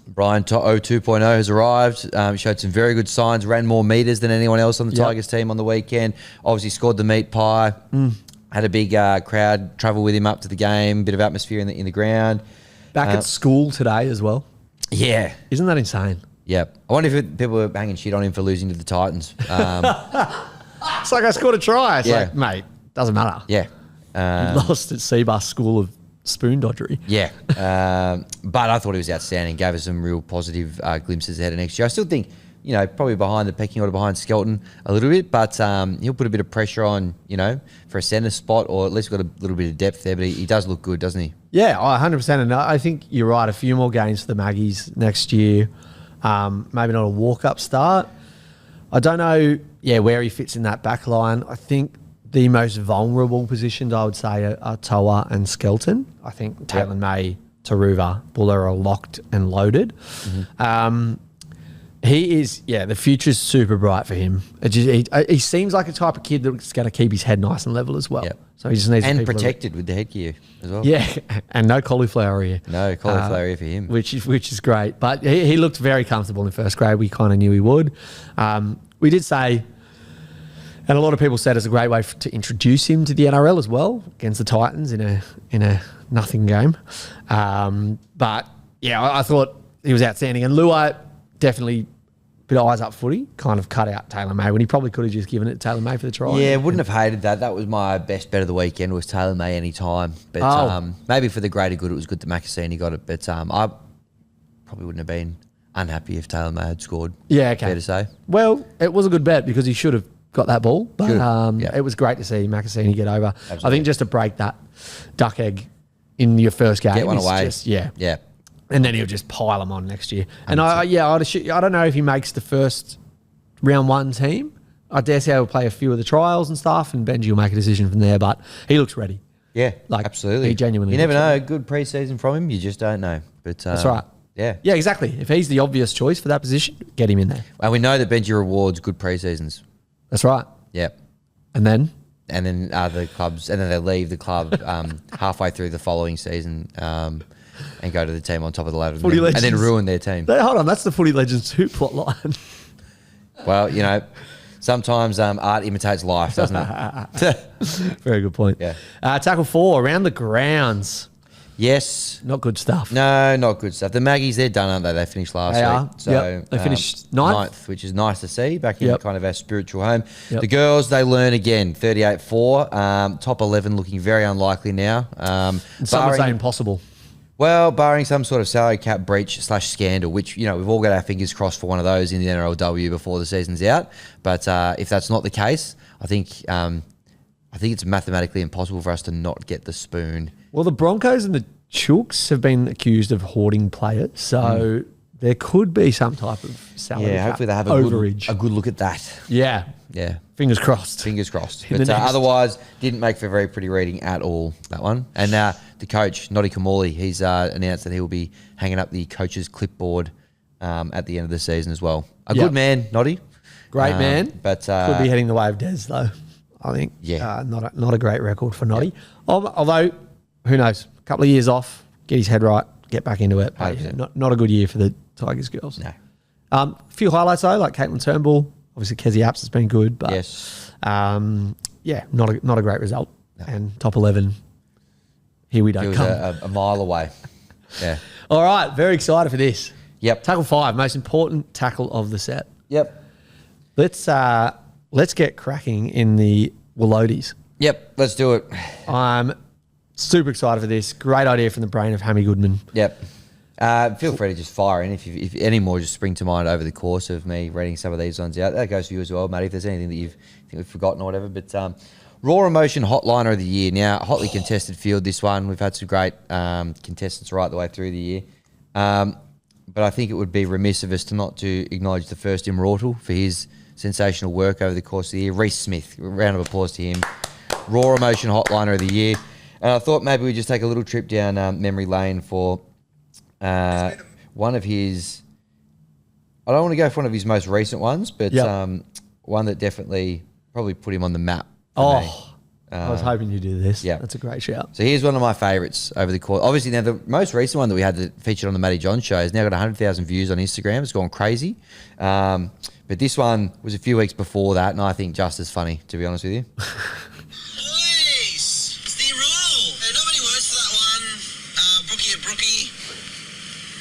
Brian 2.0 has arrived. Showed some very good signs, ran more meters than anyone else on the Tigers team on the weekend. Obviously scored the meat pie. Had a big crowd travel with him up to the game, bit of atmosphere in the ground. Back at school today as well. Yeah. Isn't that insane? Yep. I wonder if people were hanging shit on him for losing to the Titans. It's like I scored a try. It's Yeah. like, mate, doesn't matter. Yeah. You lost at CBUS School of Spoon Dodgery. Yeah. But I thought he was outstanding. Gave us some real positive glimpses ahead of next year. I still think, probably behind the pecking order behind Skelton a little bit, but he'll put a bit of pressure on, for a centre spot, or at least got a little bit of depth there, but he does look good, doesn't he? Yeah, 100%. And I think you're right. A few more games for the Maggies next year. Maybe not a walk-up start. I don't know, where he fits in that back line. I think the most vulnerable positions, I would say, are Toa and Skelton. I think Taylor May, Taruva, Buller are locked and loaded. He is, the future's super bright for him. He seems like a type of kid that's going to keep his head nice and level as well. Yep. So he just needs And people protected with the headgear as well. Yeah, and no cauliflower ear. No cauliflower ear for him. Which is great. But he looked very comfortable in first grade. We kind of knew he would. We did say, and a lot of people said it's a great way to introduce him to the NRL as well, against the Titans in a nothing game. But I thought he was outstanding. And Luai definitely bit of eyes up footy, kind of cut out Taylor May when he probably could have just given it to Taylor May for the try. Yeah, wouldn't have hated that. That was my best bet of the weekend, was Taylor May any time. But maybe for the greater good, it was good that Macassini got it. But I probably wouldn't have been unhappy if Taylor May had scored. Yeah, okay. Fair to say. Well, it was a good bet because he should have got that ball. But it was great to see Macassini get over. Absolutely. I think just to break that duck egg in your first game. Get one away. Yeah. And then he'll just pile them on next year. And I don't know if he makes the first round 1 team. I dare say he'll play a few of the trials and stuff, and Benji will make a decision from there. But he looks ready. Yeah, Like, absolutely. he genuinely You never looks know. Good preseason from him. You just don't know. But That's right. Yeah. Yeah, exactly. If he's the obvious choice for that position, get him in there. And we know that Benji rewards good preseasons. That's right. Yeah. And then? And then the clubs, and then they leave the club halfway through the following season and go to the team on top of the ladder, and then ruin their team. Hold on, that's the Footy Legends 2 plot line. Well, sometimes art imitates life, doesn't it? Very good point. Yeah. Tackle 4, around the grounds. Yes. Not good stuff. No, not good stuff. The Maggies, they're done, aren't they? They finished last They week. are. So, Yep. They finished ninth. which is nice to see, back in kind of our spiritual home. Yep. The girls, they learn again, 38-4. Top 11 looking very unlikely now. Some would say impossible. Well, barring some sort of salary cap breach / scandal, which, we've all got our fingers crossed for one of those in the NRLW before the season's out. But if that's not the case, I think I think it's mathematically impossible for us to not get the spoon. Well, the Broncos and the Chooks have been accused of hoarding players, so there could be some type of salary cap hopefully they have overage. a good look at that. Yeah. Fingers crossed. Fingers crossed. In But the next- otherwise, didn't make for a very pretty reading at all, that one. And the coach, Noddy Kamali, he's announced that he will be hanging up the coach's clipboard at the end of the season as well. A good man, Noddy. Great man. But Could be heading the way of Des, though. I think. Yeah. Not a great record for Noddy. Although, who knows? A couple of years off, get his head right, get back into it. But, 100%. not a good year for the Tigers girls. No. A few highlights, though, like Caitlin Turnbull. Obviously, Kezzy Apps has been good. But, Yes. not a great result. No. And top 11, here we He don't was come. a mile away. Yeah. All right, very excited for this. Yep. Tackle 5, most important tackle of the set. Yep. Let's get cracking in the WLODAs. Yep. Let's do it. I'm super excited for this. Great idea from the brain of Hammy Goodman. Yep. Feel free to just fire in if any more just spring to mind over the course of me reading some of these ones out. That goes for you as well, Matty, if there's anything that think we've forgotten or whatever. But Raw Emotion Hotliner of the Year. Now, hotly contested field, this one. We've had some great contestants right the way through the year. But I think it would be remiss of us to not to acknowledge the first ImROARtal for his sensational work over the course of the year. Reece Smith, a round of applause to him. Raw Emotion Hotliner of the Year. And I thought maybe we'd just take a little trip down memory lane for one of his... I don't want to go for one of his most recent ones, but one that definitely probably put him on the map. I was hoping you'd do this. Yeah. That's a great shout. So here's one of my favourites over the course. Obviously, now the most recent one that we had that featured on the Matty John show has now got 100,000 views on Instagram. It's gone crazy. But this one was a few weeks before that, and I think just as funny, to be honest with you. Boys, it's the ImROARtal. Not many words for that one, brookie or brookie,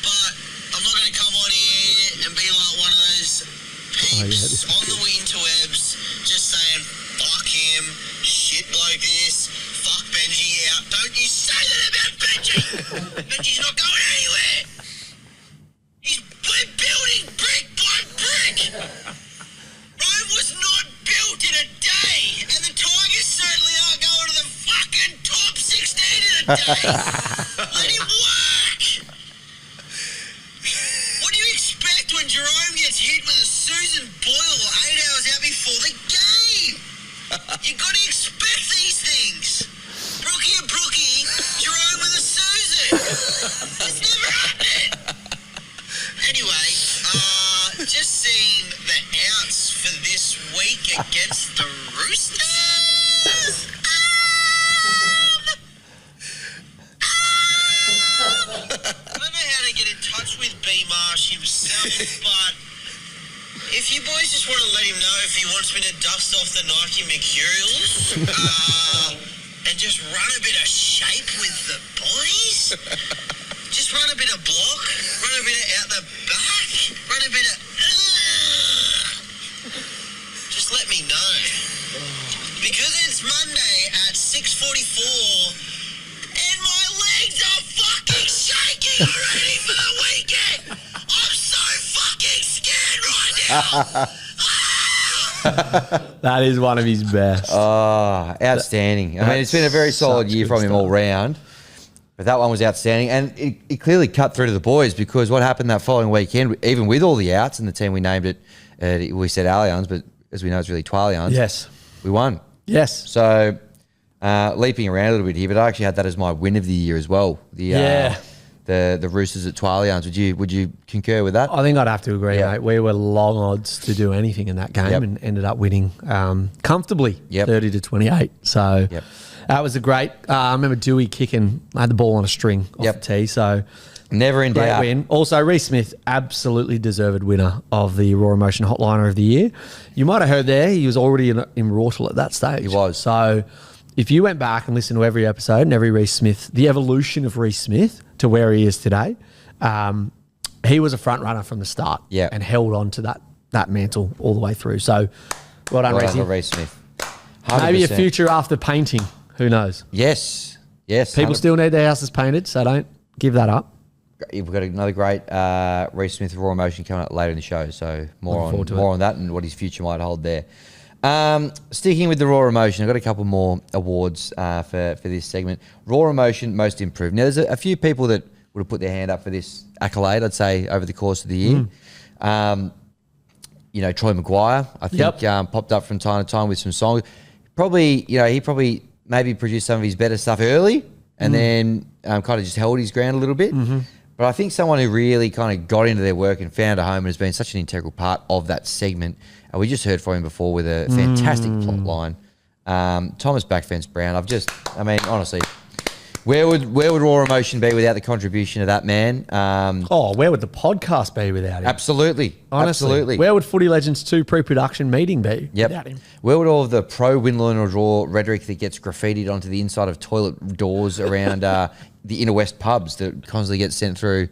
but I'm not going to come on here and be like one of those peeps on the interwebs just saying, fuck him, shit bloke this, fuck Benji out. Don't you say that about Benji! Benji's not going anywhere! We're building brick by brick! Rome was not built in a day, and the Tigers certainly aren't going to the fucking top 16 in a day. Let him work. What do you expect when Jerome gets hit with a Susan Boyle 8 hours out before the game? You got to expect these things. Brookie and Brookie, Jerome with a Susan. It's never happened. Anyway, just seeing the outs for this week against the Roosters. I don't know how to get in touch with B Marsh himself, but if you boys just want to let him know if he wants me to dust off the Nike Mercurials and just run a bit of shape with the boys. Just run a bit of block, run a bit of out the back, run a bit of... Just let me know. Because it's Monday at 6:44 and my legs are fucking shaking already for the weekend. I'm so fucking scared right now. That is one of his best. Outstanding. I mean, it's been a very solid such year good from him all stuff. round. But that one was outstanding. And it clearly cut through to the boys because what happened that following weekend, even with all the outs and the team we named it, we said Allianz, but as we know, it's really Twalians. Yes. We won. Yes. So leaping around a little bit here, but I actually had that as my win of the year as well. The Roosters at Twalians. Would you concur with that? I think I'd have to agree, Yeah. mate. We were long odds to do anything in that game Yep. and ended up winning comfortably, Yep. 30-28. So Yep. that was a great. I remember Dewey kicking. I had the ball on a string off Yep. the tee. So Never in great doubt. win. Also, Reece Smith, absolutely deserved winner of the Raw Emotion Hotliner of the Year. You might have heard there, he was already in ImROARtal at that stage. He was. So if you went back and listened to every episode and every Reece Smith, the evolution of Reece Smith to where he is today, he was a front runner from the start and held on to that mantle all the way through. So well done, Well Reece. done, Reece Smith. Maybe a 100%. future after painting. Who knows? Yes. Yes. People 100%. still need their houses painted, so don't give that up. We've got another great Reece Smith Raw Emotion coming up later in the show, so more Looking forward to on that and what his future might hold there. Sticking with the raw emotion, I've got a couple more awards for this segment. Raw emotion, most improved. Now, there's a few people that would have put their hand up for this accolade, I'd say, over the course of the year. Troy Maguire, I think, popped up from time to time with some songs. Probably, he probably maybe produced some of his better stuff early and then kind of just held his ground a little bit. But I think someone who really kind of got into their work and found a home and has been such an integral part of that segment. And we just heard from him before with a fantastic plot line. Thomas Backfence Brown. Honestly, where would raw emotion be without the contribution of that man? Where would the podcast be without him? Absolutely. Honestly. Absolutely. Where would Footy Legends 2 pre-production meeting be without him? Where would all of the pro win, learn or draw rhetoric that gets graffitied onto the inside of toilet doors around the inner west pubs that constantly get sent through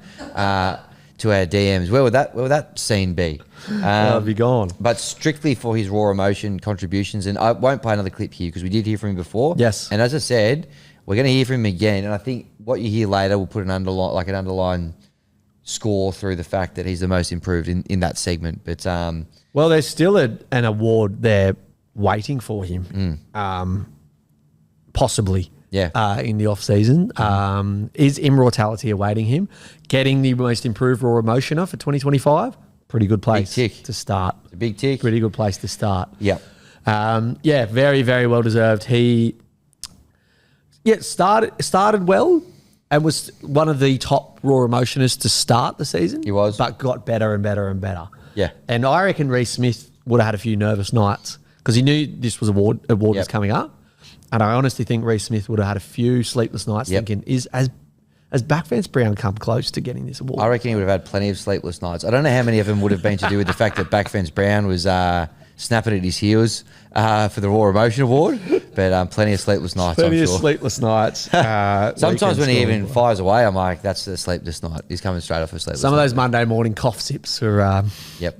to our DMs? Where would that scene be? That'd be gone. But strictly for his raw emotion contributions, and I won't play another clip here because we did hear from him before. Yes. And as I said, we're going to hear from him again, and I think what you hear later will put an underline score through the fact that he's the most improved in that segment. But well, there's still an award there waiting for him, possibly. Yeah. In the off season, is immortality awaiting him? Getting the most improved raw emotioner for 2025. Pretty good place to start. It's a big tick. Pretty good place to start. Yeah. Very, very well deserved. He started well and was one of the top raw emotioners to start the season. He was. But got better and better and better. Yeah. And I reckon Reece Smith would have had a few nervous nights because he knew this was award was coming up. And I honestly think Reece Smith would have had a few sleepless nights thinking, has Backfence Brown come close to getting this award? I reckon he would have had plenty of sleepless nights. I don't know how many of them would have been to do with the fact that Backfence Brown was snapping at his heels for the Raw Emotion Award, but plenty of sleepless nights, Plenty I'm sure. of sleepless nights. Sometimes when he even fires away, I'm like, that's the sleepless night. He's coming straight off a sleepless Some night. of those Monday morning cough sips are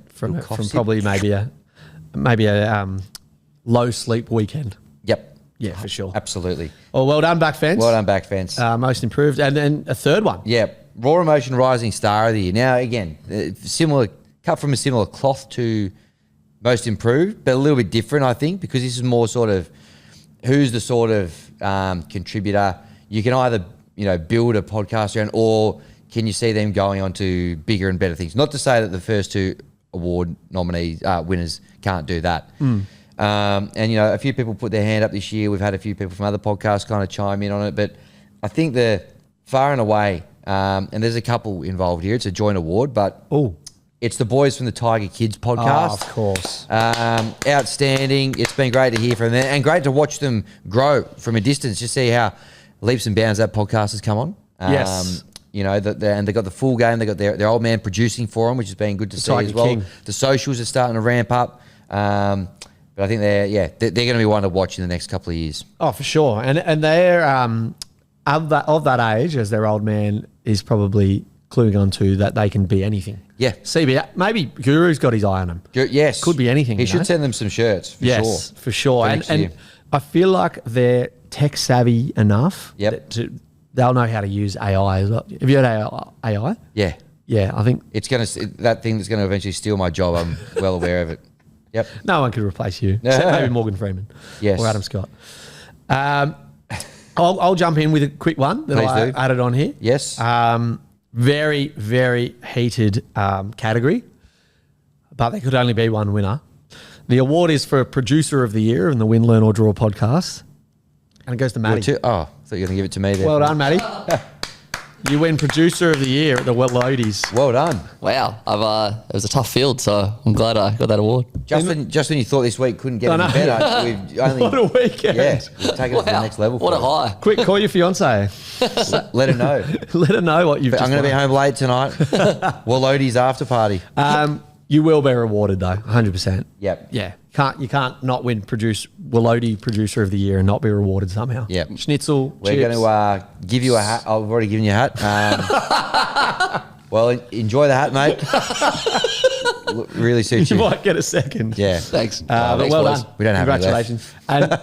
from probably maybe a low sleep weekend. Yep. Yeah, for sure. Absolutely. Well done, Backfence. Well done, Backfence. Most improved. And then a third one. Yeah. Raw Emotion Rising Star of the Year. Now, again, cut from a similar cloth to most improved, but a little bit different, I think, because this is more sort of who's the sort of contributor. You can either, build a podcast around, or can you see them going on to bigger and better things? Not to say that the first two award nominees, winners can't do that. And, a few people put their hand up this year. We've had a few people from other podcasts kind of chime in on it. But I think the far and away, and there's a couple involved here. It's a joint award, but it's the boys from the Tiger Kids podcast. Oh, of course. Outstanding. It's been great to hear from them and great to watch them grow from a distance. Just see how leaps and bounds that podcast has come on. Yes. And they got the full game. They got their old man producing for them, which has been good to see Tiger as well. King. The socials are starting to ramp up. But I think they're going to be one to watch in the next couple of years. Oh, for sure. And they're of that age, as their old man is probably cluing on to, that they can be anything. Yeah. CBUS, maybe Guru's got his eye on them. Yes. Could be anything. He should send them some shirts, for sure. Yes, for sure. For next year. And I feel like they're tech savvy enough they'll know how to use AI as well. Have you heard AI? Yeah. Yeah, I think it's that thing that's going to eventually steal my job. I'm well aware of it. Yep. No one could replace you. Except maybe Morgan Freeman. Yes. Or Adam Scott. I'll jump in with a quick one that I added on here. Yes. Very, very heated category, but there could only be one winner. The award is for Producer of the Year in the Win, Learn or Draw podcast. And it goes to Maddie. I thought you were going to give it to me there. Well done, Maddie. You win Producer of the Year at the WLODAs. Well done. Wow. It was a tough field, so I'm glad I got that award. Just when you thought this week couldn't get any better, we've only... What a weekend. Yeah, we've taken it to the next level. What a high. Quick, call your fiancé. Let her know. Let her know what you've I'm going to be home late tonight. WLODAs after party. You will be rewarded though, 100%. Yep. Yeah. You can't not win WLODA Producer of the Year and not be rewarded somehow. Yep. Schnitzel. We're going to give you a hat. I've already given you a hat. Well, enjoy the hat, mate. Really suits you. You might get a second. Yeah. Thanks. But well done. We don't have any left. Congratulations. And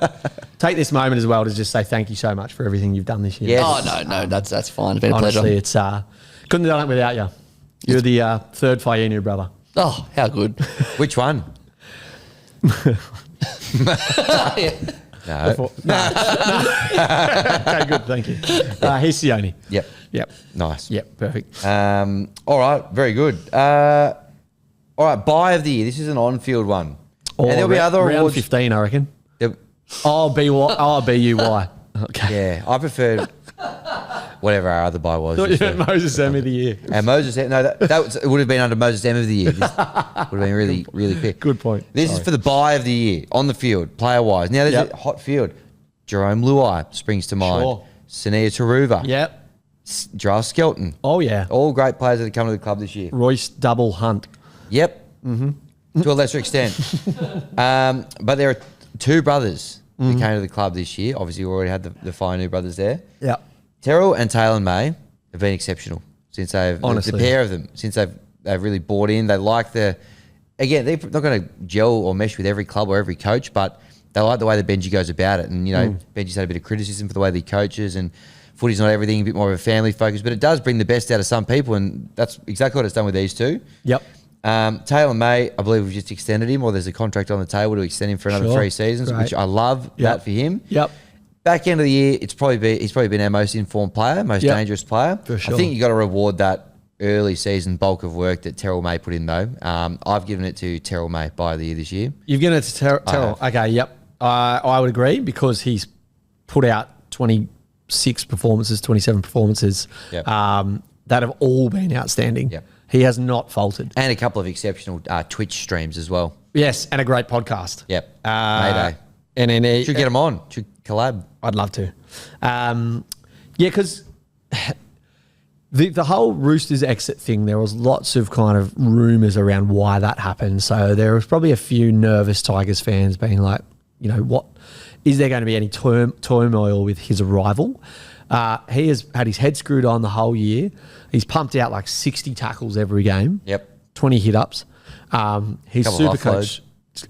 take this moment as well to just say thank you so much for everything you've done this year. Yes. Oh, no, that's fine. It's been a Honestly, pleasure. it's couldn't have done it without you. You're the third Fayenu brother. Oh, how good. Which one? No. Okay, good. Thank you. He's Sione. Yep. Yep. Nice. Yep. Perfect. All right. Very good. All right. Buy of the year. This is an on-field one. Or and there'll be other round awards. 15, I reckon. Yep. B-U-Y. Okay. Yeah. I preferred whatever our other buy was. Thought you meant Moses M of the year. And Moses, no, it would have been under Moses M of the year. This would have been really, really quick. Good point. This is for the buy of the year on the field, player-wise. Now, there's a hot field. Jerome Luai springs to mind. Sure. Sania Taruva. Yep. Giles Skelton. Oh, yeah. All great players that have come to the club this year. Royce Double Hunt. Yep. Mm-hmm. To a lesser extent. But there are two brothers who came to the club this year. Obviously, we already had the Fainu brothers there. Yeah. Terrell and Taylor May have been exceptional since Honestly. the pair of them, since they've really bought in. They like again, they're not going to gel or mesh with every club or every coach, but they like the way that Benji goes about it. And, Benji's had a bit of criticism for the way that he coaches, and footy's not everything, a bit more of a family focus, but it does bring the best out of some people, and that's exactly what it's done with these two. Yep. Taylor May, I believe we've just extended him, or there's a contract on the table to extend him for another 3 seasons, Great. which I love that for him. Yep. Back end of the year, he's probably been our most informed player, most dangerous player. For sure. I think you got to reward that early season bulk of work that Terrell May put in, though. I've given it to Terrell May by the year this year. You've given it to Terrell. Okay, yep. I would agree because he's put out 26 performances, 27 performances Yep. that have all been outstanding. Yep. He has not faltered. And a couple of exceptional Twitch streams as well. Yes, and a great podcast. Yep. Mayday. Mayday. And then Should get him on. Should collab. I'd love to. Yeah, because the whole Roosters exit thing, there was lots of kind of rumours around why that happened. So there was probably a few nervous Tigers fans being like, what is there going to be any turmoil with his arrival? He has had his head screwed on the whole year. He's pumped out like 60 tackles every game. Yep. 20 hit-ups. He's Couple super of coach.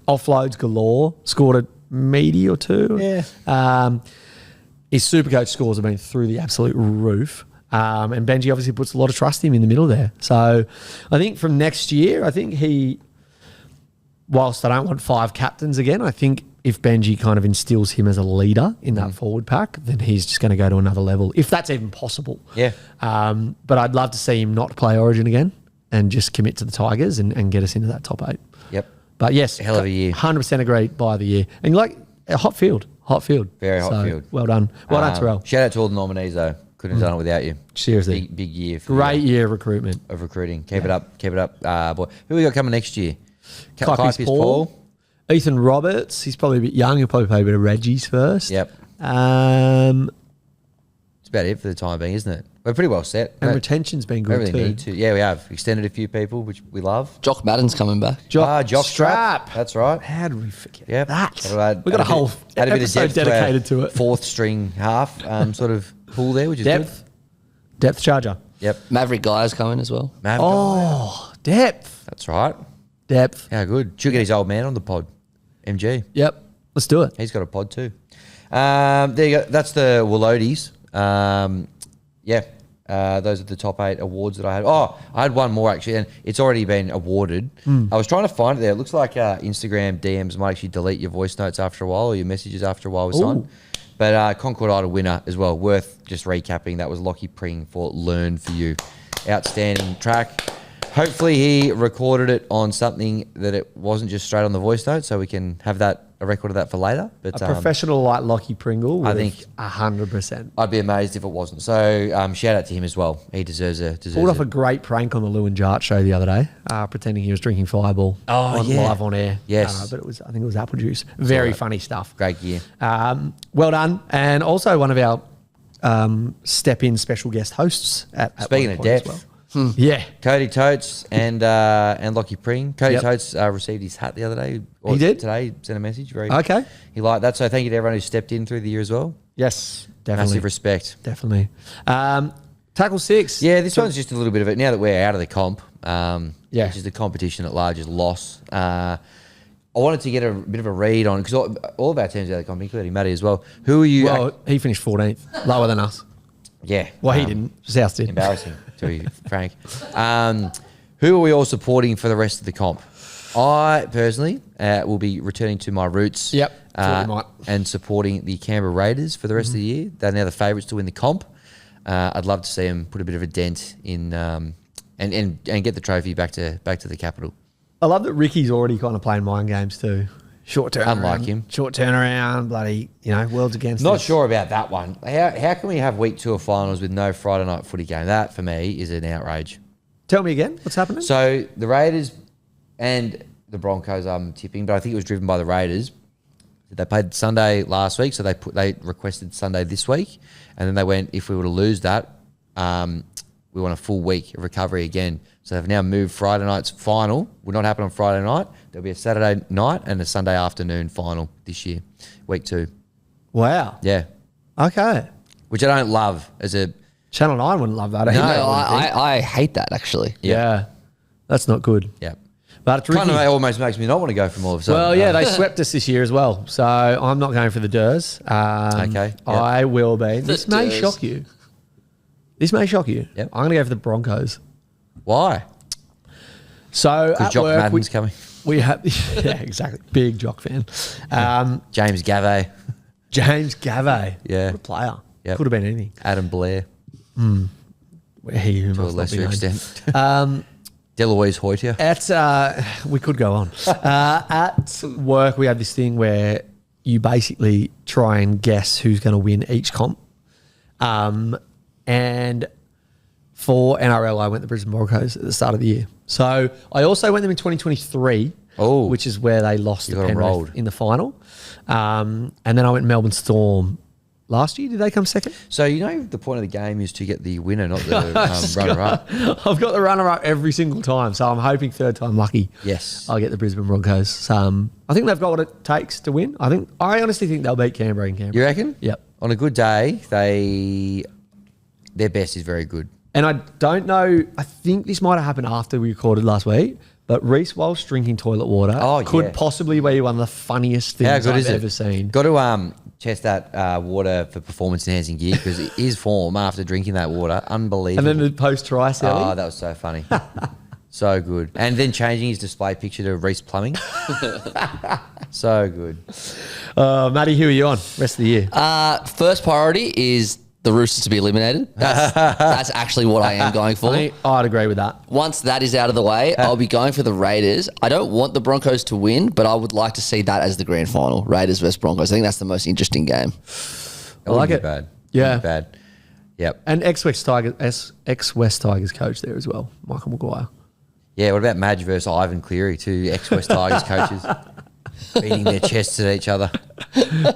Offloads galore. Scored a meaty or two. Yeah. His super coach scores have been through the absolute roof. And Benji obviously puts a lot of trust in him in the middle there. So I think from next year, I think whilst I don't want 5 captains again, I think if Benji kind of instills him as a leader in that forward pack, then he's just going to go to another level, if that's even possible. Yeah. But I'd love to see him not play Origin again and just commit to the Tigers and get us into that top 8. Yep. But yes, Hell of a year. 100% agree by the year. And a hot field. Very hot field. Well done. Well done, Terrell. Shout out to all the nominees, though. Couldn't have done it without you. Seriously. Big year. For Great year of recruitment. of recruiting. Keep it up, boy. Who we got coming next year? Kai Pierce Paul. Ethan Roberts. He's probably a bit young. He'll probably play a bit of Reggie's first. Yep. And It's about it for the time being, isn't it? We're pretty well set. retention's been We good really too. need to. Yeah, we have extended a few people, which we love. Jock Madden's coming back. Jock Strap. That's right. How did we forget Yep. that? We got a whole episode dedicated to it. 4th string half sort of pool there, which is Depth charger. good. Yep. Maverick Guy's coming as well. Depth. That's right. Depth. How good. Should get his old man on the pod. MG. Yep. Let's do it. He's got a pod too. There you go. That's the WLODAs. Those are the top 8 awards that I had. Oh, I had one more actually, and it's already been awarded. I was trying to find it there. It looks like Instagram DMs might actually delete your voice notes after a while or your messages after a while with someone. But Concord Idol winner as well. Worth just recapping. That was Lockie Pring for Learn For You. Outstanding track. Hopefully he recorded it on something that it wasn't just straight on the voice note, so we can have a record of that for later. But A professional like Lockie Pringle, I think 100%. I'd be amazed if it wasn't. So shout out to him as well. He deserves Pulled off a great prank on the Lou and Jart show the other day, pretending he was drinking Fireball live on air. Yes. But I think it was apple juice. Very funny stuff. Great gear. Well done. And also one of our step-in special guest hosts at Speaking one of point as depth. Yeah. Cody Totes and Lockie Pring. Cody Totes received his hat the other day. He did? Today, sent a message. Okay. He liked that. So thank you to everyone who stepped in through the year as well. Yes, definitely. Massive respect. Definitely. Tackle 6. Yeah, this one's just a little bit of it. Now that we're out of the comp, Yeah. which is the competition at large is loss. I wanted to get a bit of a read on, because all of our teams are out of the comp, including Matty as well. Who are you? Well, he finished 14th, lower than us. Yeah. Well, he didn't. South did. Embarrassing, to be frank. Who are we all supporting for the rest of the comp? I personally will be returning to my roots. Yep, thought you might. And supporting the Canberra Raiders for the rest of the year. They're now the favourites to win the comp. I'd love to see them put a bit of a dent in and get the trophy back to the capital. I love that Ricky's already kind of playing mind games too. Short turnaround. Unlike him. Short turnaround, bloody, world's against Not us. sure about that one. How can we have week 2 of finals with no Friday night footy game? That, for me, is an outrage. Tell me again, what's happening? So the Raiders and the Broncos, I'm tipping, but I think it was driven by the Raiders. They played Sunday last week, so they requested Sunday this week, and then they went, if we were to lose that, we want a full week of recovery again. So they've now moved Friday night's final. Will not happen on Friday night. There'll be a Saturday night and a Sunday afternoon final this year, week 2. Wow. Yeah, Okay. which I don't love as a. Channel 9 wouldn't love that. No, either, I hate that actually. Yeah. That's not good. Yeah. But it's Kind Ricky. of almost makes me not want to go from all of a sudden. Well, yeah, they swept us this year as well. So I'm not going for the Durs. Okay, yep. I will be. This may Durs. shock you. This may shock you. Yep. I'm going to go for the Broncos. Why? So Because at Jock work, Madden's coming. we have, yeah, exactly. Big Jock fan. James Gavay, James Gavay. Yeah. What a player. Yep. Could have been anything. Adam Blair, He who to a must not be lesser named. extent. Deloise Hoytier. At we could go on. At work, we have this thing where you basically try and guess who's going to win each comp. And for NRL, I went the Brisbane Broncos at the start of the year. So I also went them in 2023, which is where they lost You to got 'em Penrith rolled. in the final. And then I went Melbourne Storm last year. Did they come second? So the point of the game is to get the winner, not the runner-up. I've got the runner-up every single time, so I'm hoping third time lucky. Yes. I'll get the Brisbane Broncos. I think they've got what it takes to win. I honestly think they'll beat Canberra in Canberra. You reckon? Yep. On a good day, their best is very good. And I don't know, I think this might have happened after we recorded last week, but Reece Walsh drinking toilet water could yeah. possibly be one of the funniest How things good I've is it? ever seen. Got to test that water for performance-enhancing gear because his form after drinking that water, unbelievable. And then the post-try, Sally. Oh, that was so funny. So good. And then changing his display picture to Reece Plumbing. So good. Matty, who are you on rest of the year? First priority is the Roosters to be eliminated. That's actually what I am going for. I'd agree with that. Once that is out of the way, I'll be going for the Raiders. I don't want the Broncos to win, but I would like to see that as the grand final. Raiders versus Broncos. I think that's the most interesting game. That like wouldn't be it. bad. Yeah. Wouldn't be bad. Yep. And ex-West Tigers coach there as well, Michael Maguire. Yeah, what about Madge versus Ivan Cleary, two ex-West Tigers coaches beating their chests at each other?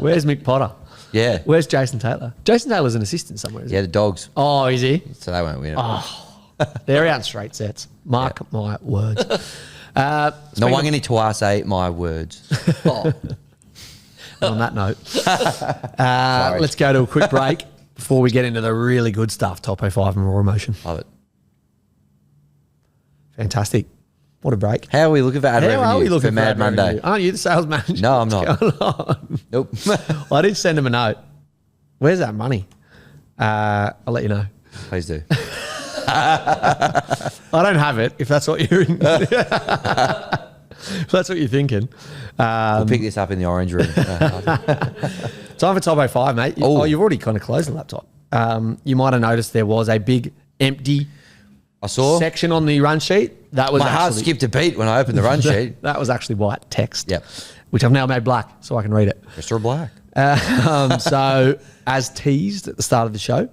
Where's Mick Potter? Yeah. Where's Jason Taylor? Jason Taylor's an assistant somewhere, isn't Yeah, the Dogs. Oh, is he? So they won't win it. They're out in straight sets. Mark my words. No one going to say my words. Oh, On that note, let's go to a quick break before we get into the really good stuff. Top 05 and Raw Emotion. Love it. Fantastic. What a break. How are we looking for ad How revenue are we looking for Mad ad Monday? revenue? Aren't you the sales manager? No, I'm What's not. going on? Nope. Well, I did send him a note. Where's that money? I'll let you know. Please do. I don't have it. If that's what you're, if that's what you're thinking. We'll pick this up in the orange room. Time for top 05, mate. Oh. You've already kind of closed the laptop. You might have noticed there was a big empty I saw. section on the run sheet. That was My heart actually, skipped a beat when I opened the run sheet. that was actually white text. Yep. Which I've now made black so I can read it. Mr. Black. So, as teased at the start of the show,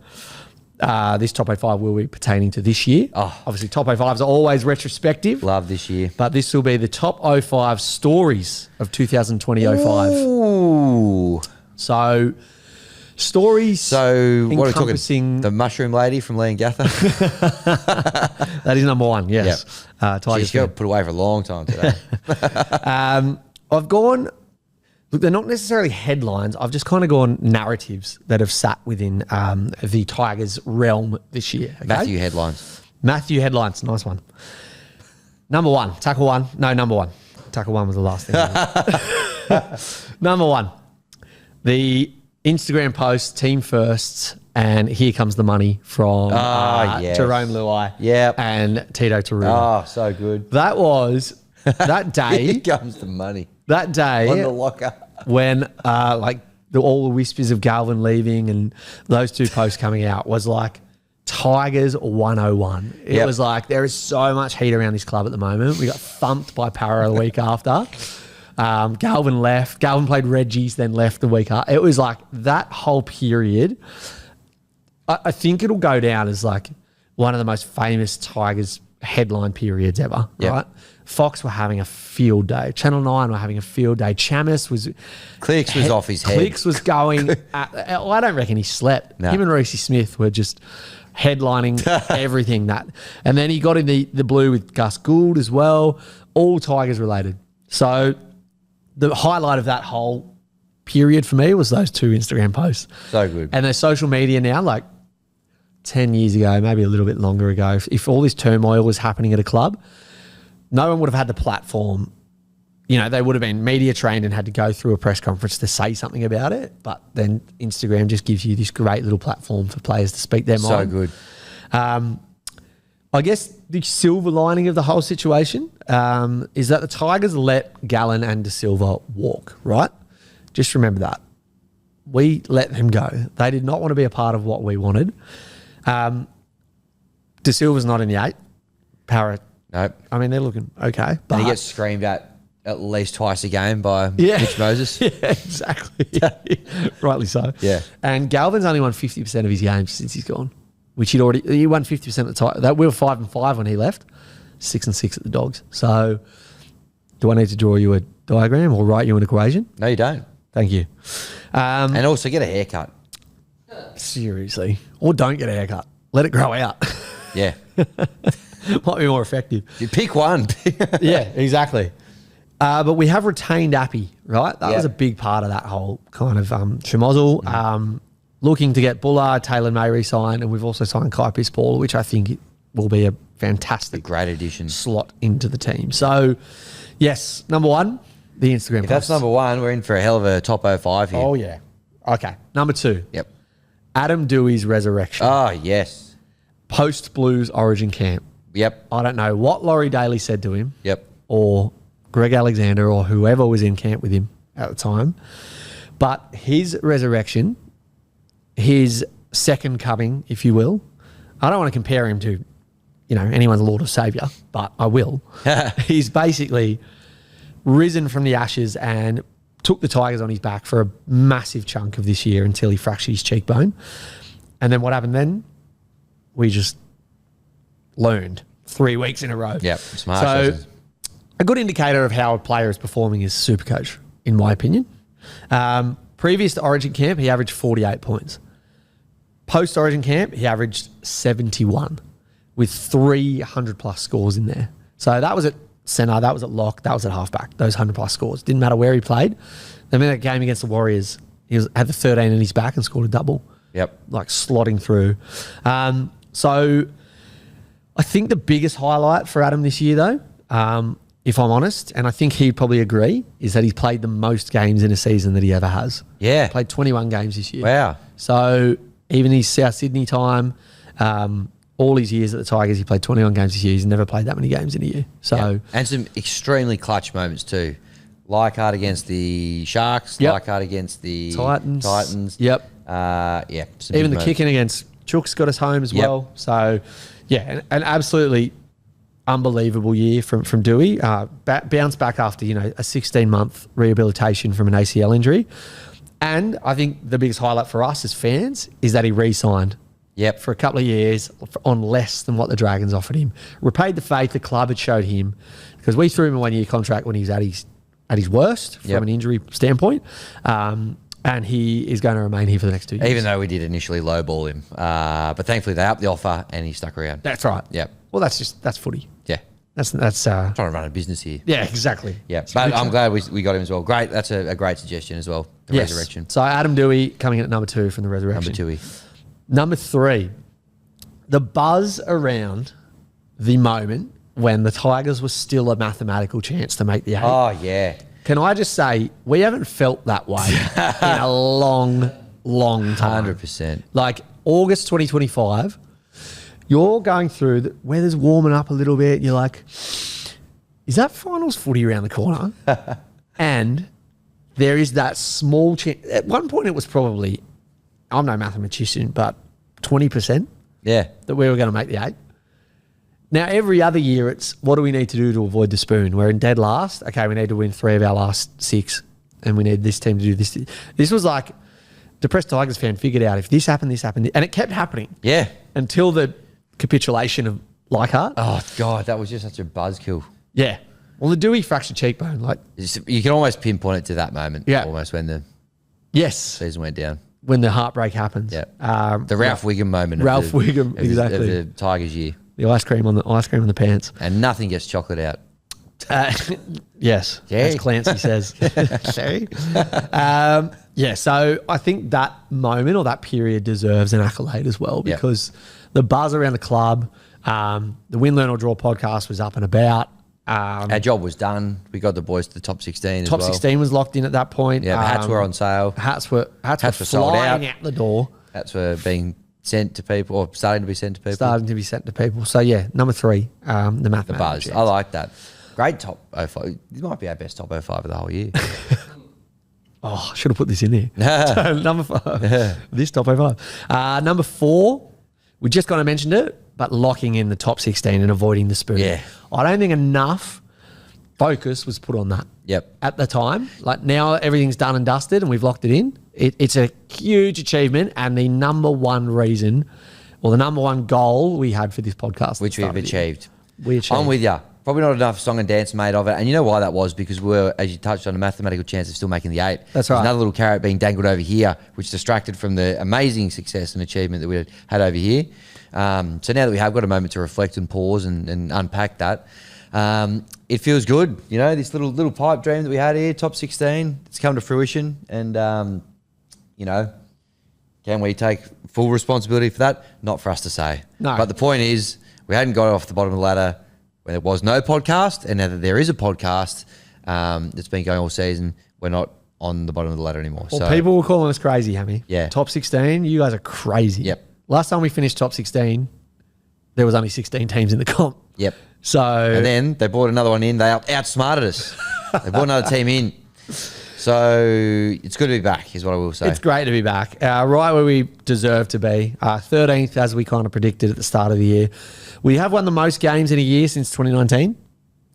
this top 05 will be pertaining to this year. Oh. Obviously, top 05s are always retrospective, Love this year. but this will be the top 05 stories of 2020-05. Ooh. So, stories. So, what are we encompassing- talking? The mushroom lady from Leongatha? That is number one, yes. Tigers She's got fan. put away for a long time today. I've gone, look, they're not necessarily headlines. I've just kind of gone narratives that have sat within the Tigers realm this year. Okay? Matthew headlines. Matthew headlines, nice one. Number one, tackle one. No, number one. Tackle one was the last thing. Number one, the Instagram post, team firsts, and here comes the money from yes. Tyrone Luai Yep. and Tito Taruna. Oh, so good. That was That day, Here comes the money that day on the locker. when all the whispers of Galvin leaving and those two posts coming out was like Tigers 101. It Yep. was like there is so much heat around this club at the moment. We got thumped by Para the week after. Galvin left. Galvin played Reggie's, then left the week after. It was like that whole period. I think it'll go down as like one of the most famous Tigers headline periods ever, Yep. right? Fox were having a field day. Channel 9 were having a field day. Chamis was... Clicks was off his head. Clicks was going... I don't reckon he slept. No. Him and Reece Smith were just headlining everything that... And then he got in the blue with Gus Gould as well. All Tigers related. So the highlight of that whole period for me was those two Instagram posts. So good. And their social media now, like 10 years ago, maybe a little bit longer ago, if all this turmoil was happening at a club, no one would have had the platform. You know, they would have been media trained and had to go through a press conference to say something about it. But then Instagram just gives you this great little platform for players to speak their mind. So good. I guess the silver lining of the whole situation is that the Tigers let Gallen and De Silva walk, right? Just remember that. We let them go. They did not want to be a part of what we wanted. De Silva's not in the 8. Parrot. Nope. I mean, they're looking okay. But And he gets screamed at least twice a game by Yeah. Mitch Moses. Yeah, exactly. Rightly so. Yeah. And Galvin's only won 50% of his games since he's gone, which he won 50% at the time. That we were 5-5 when he left, 6-6 at the Dogs. So, do I need to draw you a diagram or write you an equation? No, you don't. Thank you. And also get a haircut. Seriously, or don't get a haircut. Let it grow out. Yeah. Might be more effective. You pick one. Yeah, exactly. But we have retained Appy, right? That Yeah. was a big part of that whole kind of schmozzle. Looking to get Bullard, Taylor May re-signed, and we've also signed Kai Piss-Paul, which I think will be a fantastic Great addition. slot into the team. So, yes, number one, the Instagram If that's posts. number one, we're in for a hell of a top 05 here. Oh, yeah. Okay. Number two, Yep. Adam Dewey's resurrection. Oh, yes. Post-Blues Origin camp. Yep. I don't know what Laurie Daly said to him. Yep. Or Greg Alexander or whoever was in camp with him at the time. But his resurrection, his second coming, if you will, I don't want to compare him to, anyone's Lord or Saviour, but I will. He's basically risen from the ashes and took the Tigers on his back for a massive chunk of this year until he fractured his cheekbone. And then what happened then? We just learned 3 weeks in a row. Yep. Smart. So, choices. a good indicator of how a player is performing is Supercoach, in my opinion. Previous to Origin camp, he averaged 48 points. Post Origin camp, he averaged 71 with 300 plus scores in there. So that was at centre, that was at lock, that was at halfback, those 100 plus scores. Didn't matter where he played. Then in that game against the Warriors, he had the 13 in his back and scored a double. Yep. Like slotting through. So I think the biggest highlight for Adam this year, though, if I'm honest, and I think he'd probably agree, is that he's played the most games in a season that he ever has. Yeah. Played 21 games this year. Wow. So even his South Sydney time, all his years at the Tigers, he played 21 games this year. He's never played that many games in a year. So Yep. And some extremely clutch moments too. Leichhardt against the Sharks. Yep. Leichhardt against the Titans. Yep. Yeah. some Even big the moments. kicking against Chooks got us home as Yep. well. So, yeah, an absolutely unbelievable year from Dewey. Bounced back after, a 16-month rehabilitation from an ACL injury. And I think the biggest highlight for us as fans is that he re-signed Yep. for a couple of years on less than what the Dragons offered him. Repaid the faith the club had showed him, because we threw him a 1-year contract when he was at his worst from Yep. an injury standpoint. And he is going to remain here for the next 2 years. Even though we did initially lowball him. But thankfully they upped the offer and he stuck around. That's right. Yep. Well, that's footy. Yeah. That's Trying to run a business here. yeah, exactly. Yeah. So But good I'm job. glad we got him as well. Great. That's a great suggestion as well. The Yes. resurrection. So Adam Dewey coming in at number 2 from the resurrection. Number 2. Number 3, the buzz around the moment when the Tigers were still a mathematical chance to make the 8. Oh, yeah. Can I just say, we haven't felt that way in a long, long time. 100%. Like August 2025, you're going through, the weather's warming up a little bit. You're like, is that finals footy around the corner? And there is that small chance. At one point, it was probably, I'm no mathematician, but 20% Yeah. that we were going to make the 8. Now, every other year, it's what do we need to do to avoid the spoon? We're in dead last. Okay, we need to win 3 of our last 6, and we need this team to do this. This was like depressed Tigers fan figured out if this happened, and it kept happening. Yeah. Until the capitulation of Leichhardt. Oh, God, that was just such a buzzkill. Yeah. Well, the Dewey fractured cheekbone, like You can almost pinpoint it to that moment. Yeah. Almost when the yes, season went down. when the heartbreak happens. Yeah. The Ralph Wiggum moment. Ralph Wiggum, exactly. Of the Tigers year. The ice cream on the pants. And nothing gets chocolate out. Yes, Yeah. as Clancy says. Sorry. Yeah, so I think that moment or that period deserves an accolade as well because the buzz around the club, the Win, Learn or Draw podcast was up and about. Our job was done. We got the boys to the top 16 Top as well. 16 was locked in at that point. Yeah, the hats were on sale. Hats were sold flying out. out the door. Hats were being sent to people or starting to be sent to people. Starting to be sent to people. So, yeah, number 3, the mathematics. The buzz. I like that. Great top 05. This might be our best top 05 of the whole year. Oh, I should have put this in there. So, number 5. This top 05. Number 4, we just kind of mentioned it, but locking in the top 16 and avoiding the spoon. Yeah. I don't think enough focus was put on that. Yep. At the time. Like now everything's done and dusted and we've locked it in. It's a huge achievement and the number one reason or the number one goal we had for this podcast. Which we've achieved. We achieved. I'm with you. Probably not enough song and dance made of it. And you know why that was? Because we were, as you touched on, a mathematical chance of still making the 8. That's There's right. another little carrot being dangled over here, which distracted from the amazing success and achievement that we had over here. So now that we have got a moment to reflect and pause and unpack that, it feels good. You know, this little pipe dream that we had here, top 16, it's come to fruition. And, you know, can we take full responsibility for that? Not for us to say. No. But the point is, we hadn't got off the bottom of the ladder when there was no podcast, and now that there is a podcast that's been going all season, we're not on the bottom of the ladder anymore. Well, so people were calling us crazy, Hammy. Yeah. Top 16, you guys are crazy. Yep. Last time we finished top 16, there was only 16 teams in the comp. Yep. So And then they brought another one in. They outsmarted us. They brought another team in. So it's good to be back, is what I will say. it's great to be back. Right where we deserve to be. 13th, as we kind of predicted at the start of the year. We have won the most games in a year since 2019.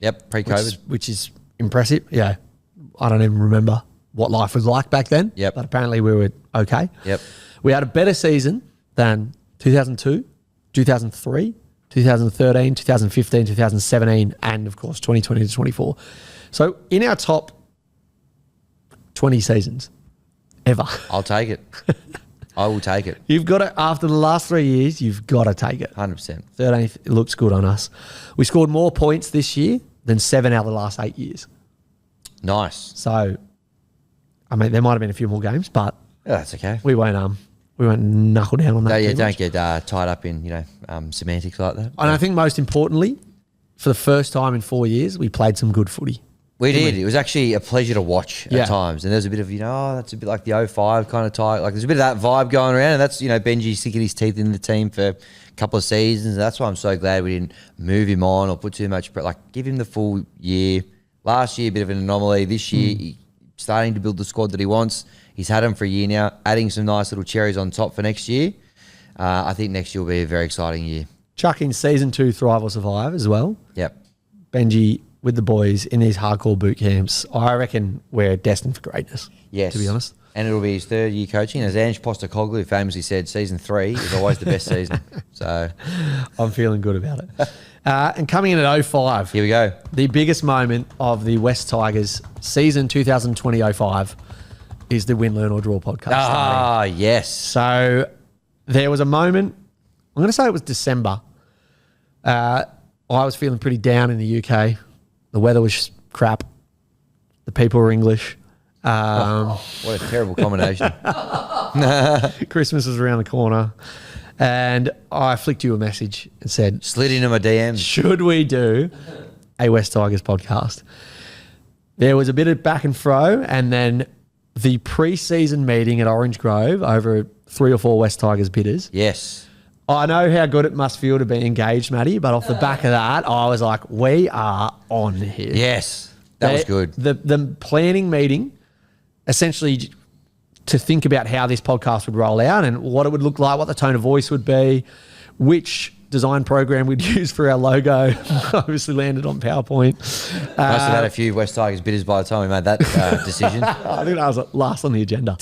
Yep, pre-COVID. Which is impressive. Yeah. I don't even remember what life was like back then. Yep. But apparently we were okay. Yep. We had a better season than 2002, 2003, 2013, 2015, 2017, and of course 2020 to 24. So in our top 20 seasons ever, I'll take it. I will take it. you've got to, after the last 3 years, you've got to take it. 100%. 13th, it looks good on us. We scored more points this year than 7 out of the last 8 years. Nice. So, I mean, there might have been a few more games, but Yeah, that's okay. we won't knuckle down on that. No, too don't much. get tied up in, semantics like that. And I think most importantly, for the first time in 4 years, we played some good footy. We did. It was actually a pleasure to watch Yeah. at times. And there's a bit of, that's a bit like the 05 kind of tie. Like there's a bit of that vibe going around. And that's, Benji sinking his teeth in the team for a couple of seasons. And that's why I'm so glad we didn't move him on or put too much, give him the full year. Last year, a bit of an anomaly. This year, he's starting to build the squad that he wants. He's had him for a year now, adding some nice little cherries on top for next year. I think next year will be a very exciting year. Chuck in season 2 Thrive or Survive as well. Yep. Benji with the boys in these hardcore boot camps. I reckon we're destined for greatness. Yes. To be honest. And it'll be his 3rd year coaching. As Ange Postecoglou famously said, season 3 is always the best season. So I'm feeling good about it. And coming in at 05. here we go. The biggest moment of the West Tigers season 2020-05 is the Win, Learn or Draw podcast. Ah, yes. So there was a moment, I'm going to say it was December. I was feeling pretty down in the UK. The weather was crap. The people were English. What a terrible combination. Christmas was around the corner. And I flicked you a message and said, Slid into my DMs. should we do a West Tigers podcast? There was a bit of back and fro, and then the pre-season meeting at Orange Grove over 3 or 4 West Tigers bidders. Yes. I know how good it must feel to be engaged, Matty, but off the back of that, I was like, we are on here. Yes, that was good. The planning meeting, essentially to think about how this podcast would roll out and what it would look like, what the tone of voice would be, which design program we'd use for our logo. Obviously landed on PowerPoint. Must have had a few West Tigers bitters by the time we made that decision. I think that was last on the agenda.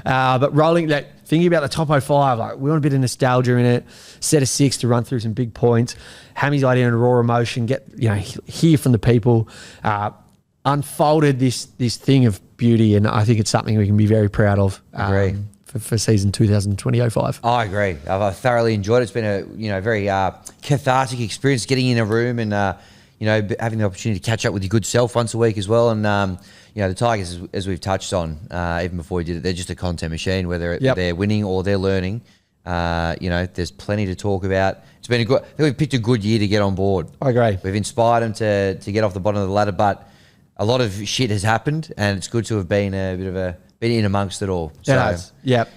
But rolling that, thinking about the top 05, like we want a bit of nostalgia in it, set of 6 to run through some big points. Hammy's idea and raw emotion, hear from the people, unfolded this thing of beauty, and I think it's something we can be very proud of. Agree. For season 2020-05. I agree. I've thoroughly enjoyed it. It's been a very cathartic experience getting in a room and having the opportunity to catch up with your good self once a week as well. And the Tigers, as we've touched on even before we did it, they're just a content machine. Whether they're winning or they're learning, there's plenty to talk about. It's been I think we've picked a good year to get on board. I agree. We've inspired them to get off the bottom of the ladder, but a lot of shit has happened, and it's good to have been been in amongst it all. So,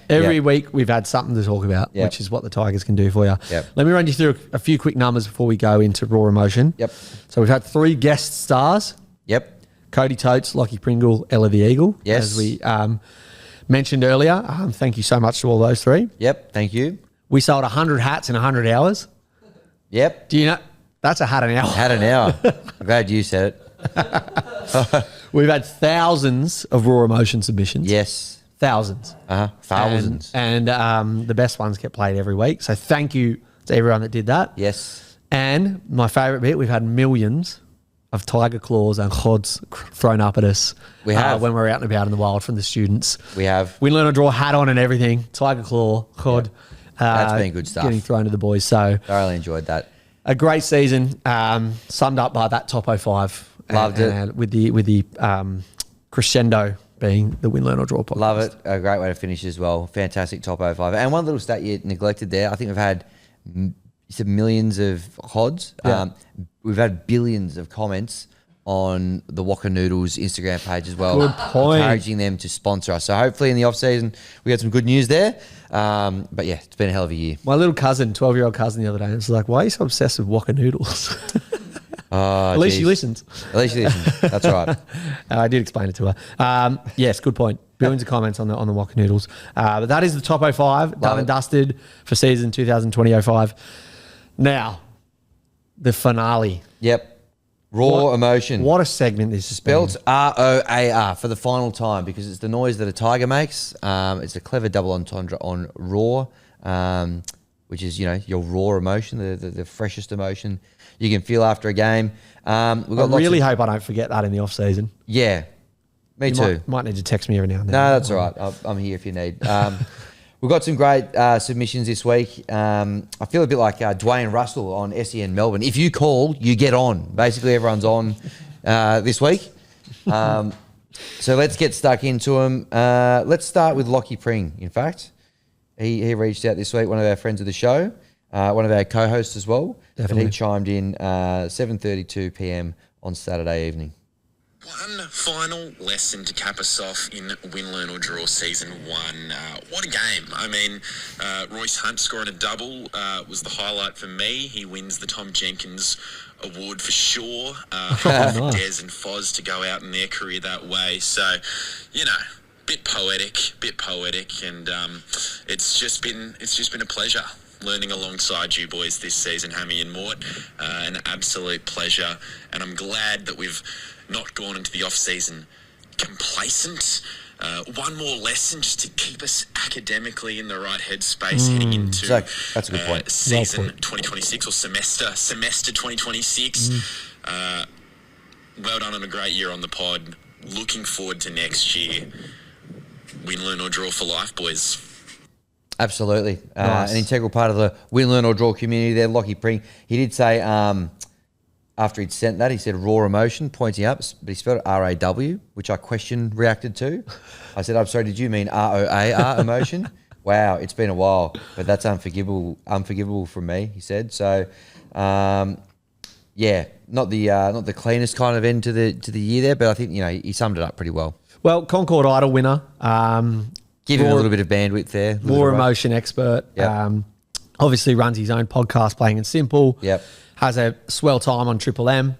every week we've had something to talk about, which is what the Tigers can do for you. Yep. Let me run you through a few quick numbers before we go into raw emotion. Yep. So we've had 3 guest stars. Yep. Cody Totes, Lockie Pringle, Ella the Eagle. Yes. As we mentioned earlier. Thank you so much to all those 3. Yep. Thank you. We sold 100 hats in 100 hours. Yep. Do you know? That's a hat an hour. Had an hour. I'm glad you said it. We've had thousands of raw emotion submissions. Yes. Thousands. Thousands. And the best ones get played every week. So thank you to everyone that did that. Yes. And my favourite bit, we've had millions of tiger claws and chods thrown up at us. We have. When we're out and about in the wild from the students. We have. We learn to draw hat on and everything. Tiger claw, chod. Yep. That's been good stuff. Getting thrown to the boys. So Thoroughly enjoyed that. a great season, summed up by that top 05. Loved it. And with the crescendo being the Win, Learn or Draw podcast. Love it. A great way to finish as well. Fantastic top 05. And one little stat you neglected there, I think we've had millions of HODs. Yeah. We've had billions of comments on the Waka Noodles Instagram page as well. Good point. Encouraging them to sponsor us. So hopefully in the off season we got some good news there. But yeah, it's been a hell of a year. My little cousin, 12-year-old cousin the other day, was like, why are you so obsessed with Waka Noodles? At least she listens. At least she listens. That's right. I did explain it to her. Yes, good point. Billions of comments on the Waka Noodles. But that is the top 05, done and dusted for season 2020-05. Now, the finale. Yep. Raw emotion. What a segment this is. Spelt ROAR for the final time because it's the noise that a tiger makes. It's a clever double entendre on raw, which is, your raw emotion, the freshest emotion you can feel after a game. I really hope I don't forget that in the off season. Yeah, me too. Might need to text me every now and then. No, that's all right. I'm here if you need. We've got some great submissions this week. I feel a bit like Dwayne Russell on SEN Melbourne. If you call, you get on. Basically, everyone's on this week. So let's get stuck into them. Let's start with Lockie Pring, in fact. He reached out this week, one of our friends of the show, one of our co-hosts as well. Definitely. And he chimed in 7:32 p.m. on Saturday evening. One final lesson to cap us off in Win, Learn or Draw Season 1. What a game. I mean, Royce Hunt scoring a double was the highlight for me. He wins the Tom Jenkins Award for sure. For Des and Foz to go out in their career that way. So, bit poetic, and it's just been a pleasure learning alongside you boys this season, Hammy and Mort. An absolute pleasure, and I'm glad that we've not gone into the off-season complacent. One more lesson just to keep us academically in the right headspace heading into that's a good point. Season 2026 or semester 2026. Well done on a great year on the pod. Looking forward to next year. Win, learn or draw for life, boys. Absolutely. Nice. An integral part of the Win, Learn or Draw community there, Lockie Pring. He did say after he'd sent that, he said raw emotion, pointing up, but he spelled it R-A-W, which I reacted to. I said, I'm sorry, did you mean R-O-A-R emotion? Wow, it's been a while, but that's unforgivable from me, he said. So, yeah, not the cleanest kind of end to the year there, but I think, he summed it up pretty well. Well, Concord Idol winner. Give him a little bit of bandwidth there. Raw emotion expert. Yep. Obviously runs his own podcast, Playing It Simple. Yep. Has a swell time on Triple M.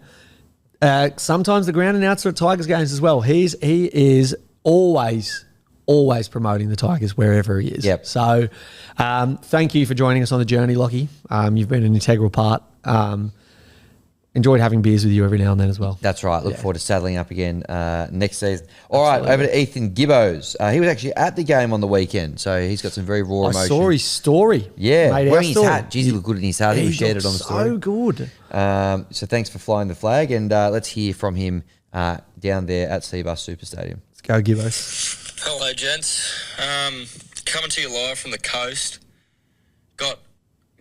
Sometimes the ground announcer at Tigers games as well. He is always promoting the Tigers wherever he is. Yep. So thank you for joining us on the journey, Lockie. You've been an integral part. Enjoyed having beers with you every now and then as well. That's right. Look forward to saddling up again next season. All right, over to Ethan Gibbos. He was actually at the game on the weekend, so he's got some very raw emotion. I saw his story. Yeah, Made wearing our his story. hat. Jeez, he looked good in his hat. I think we shared it on the story. So good. So thanks for flying the flag, and let's hear from him down there at CBUS Super Stadium. Let's go, Gibbos. Hello, gents. Coming to you live from the coast. Got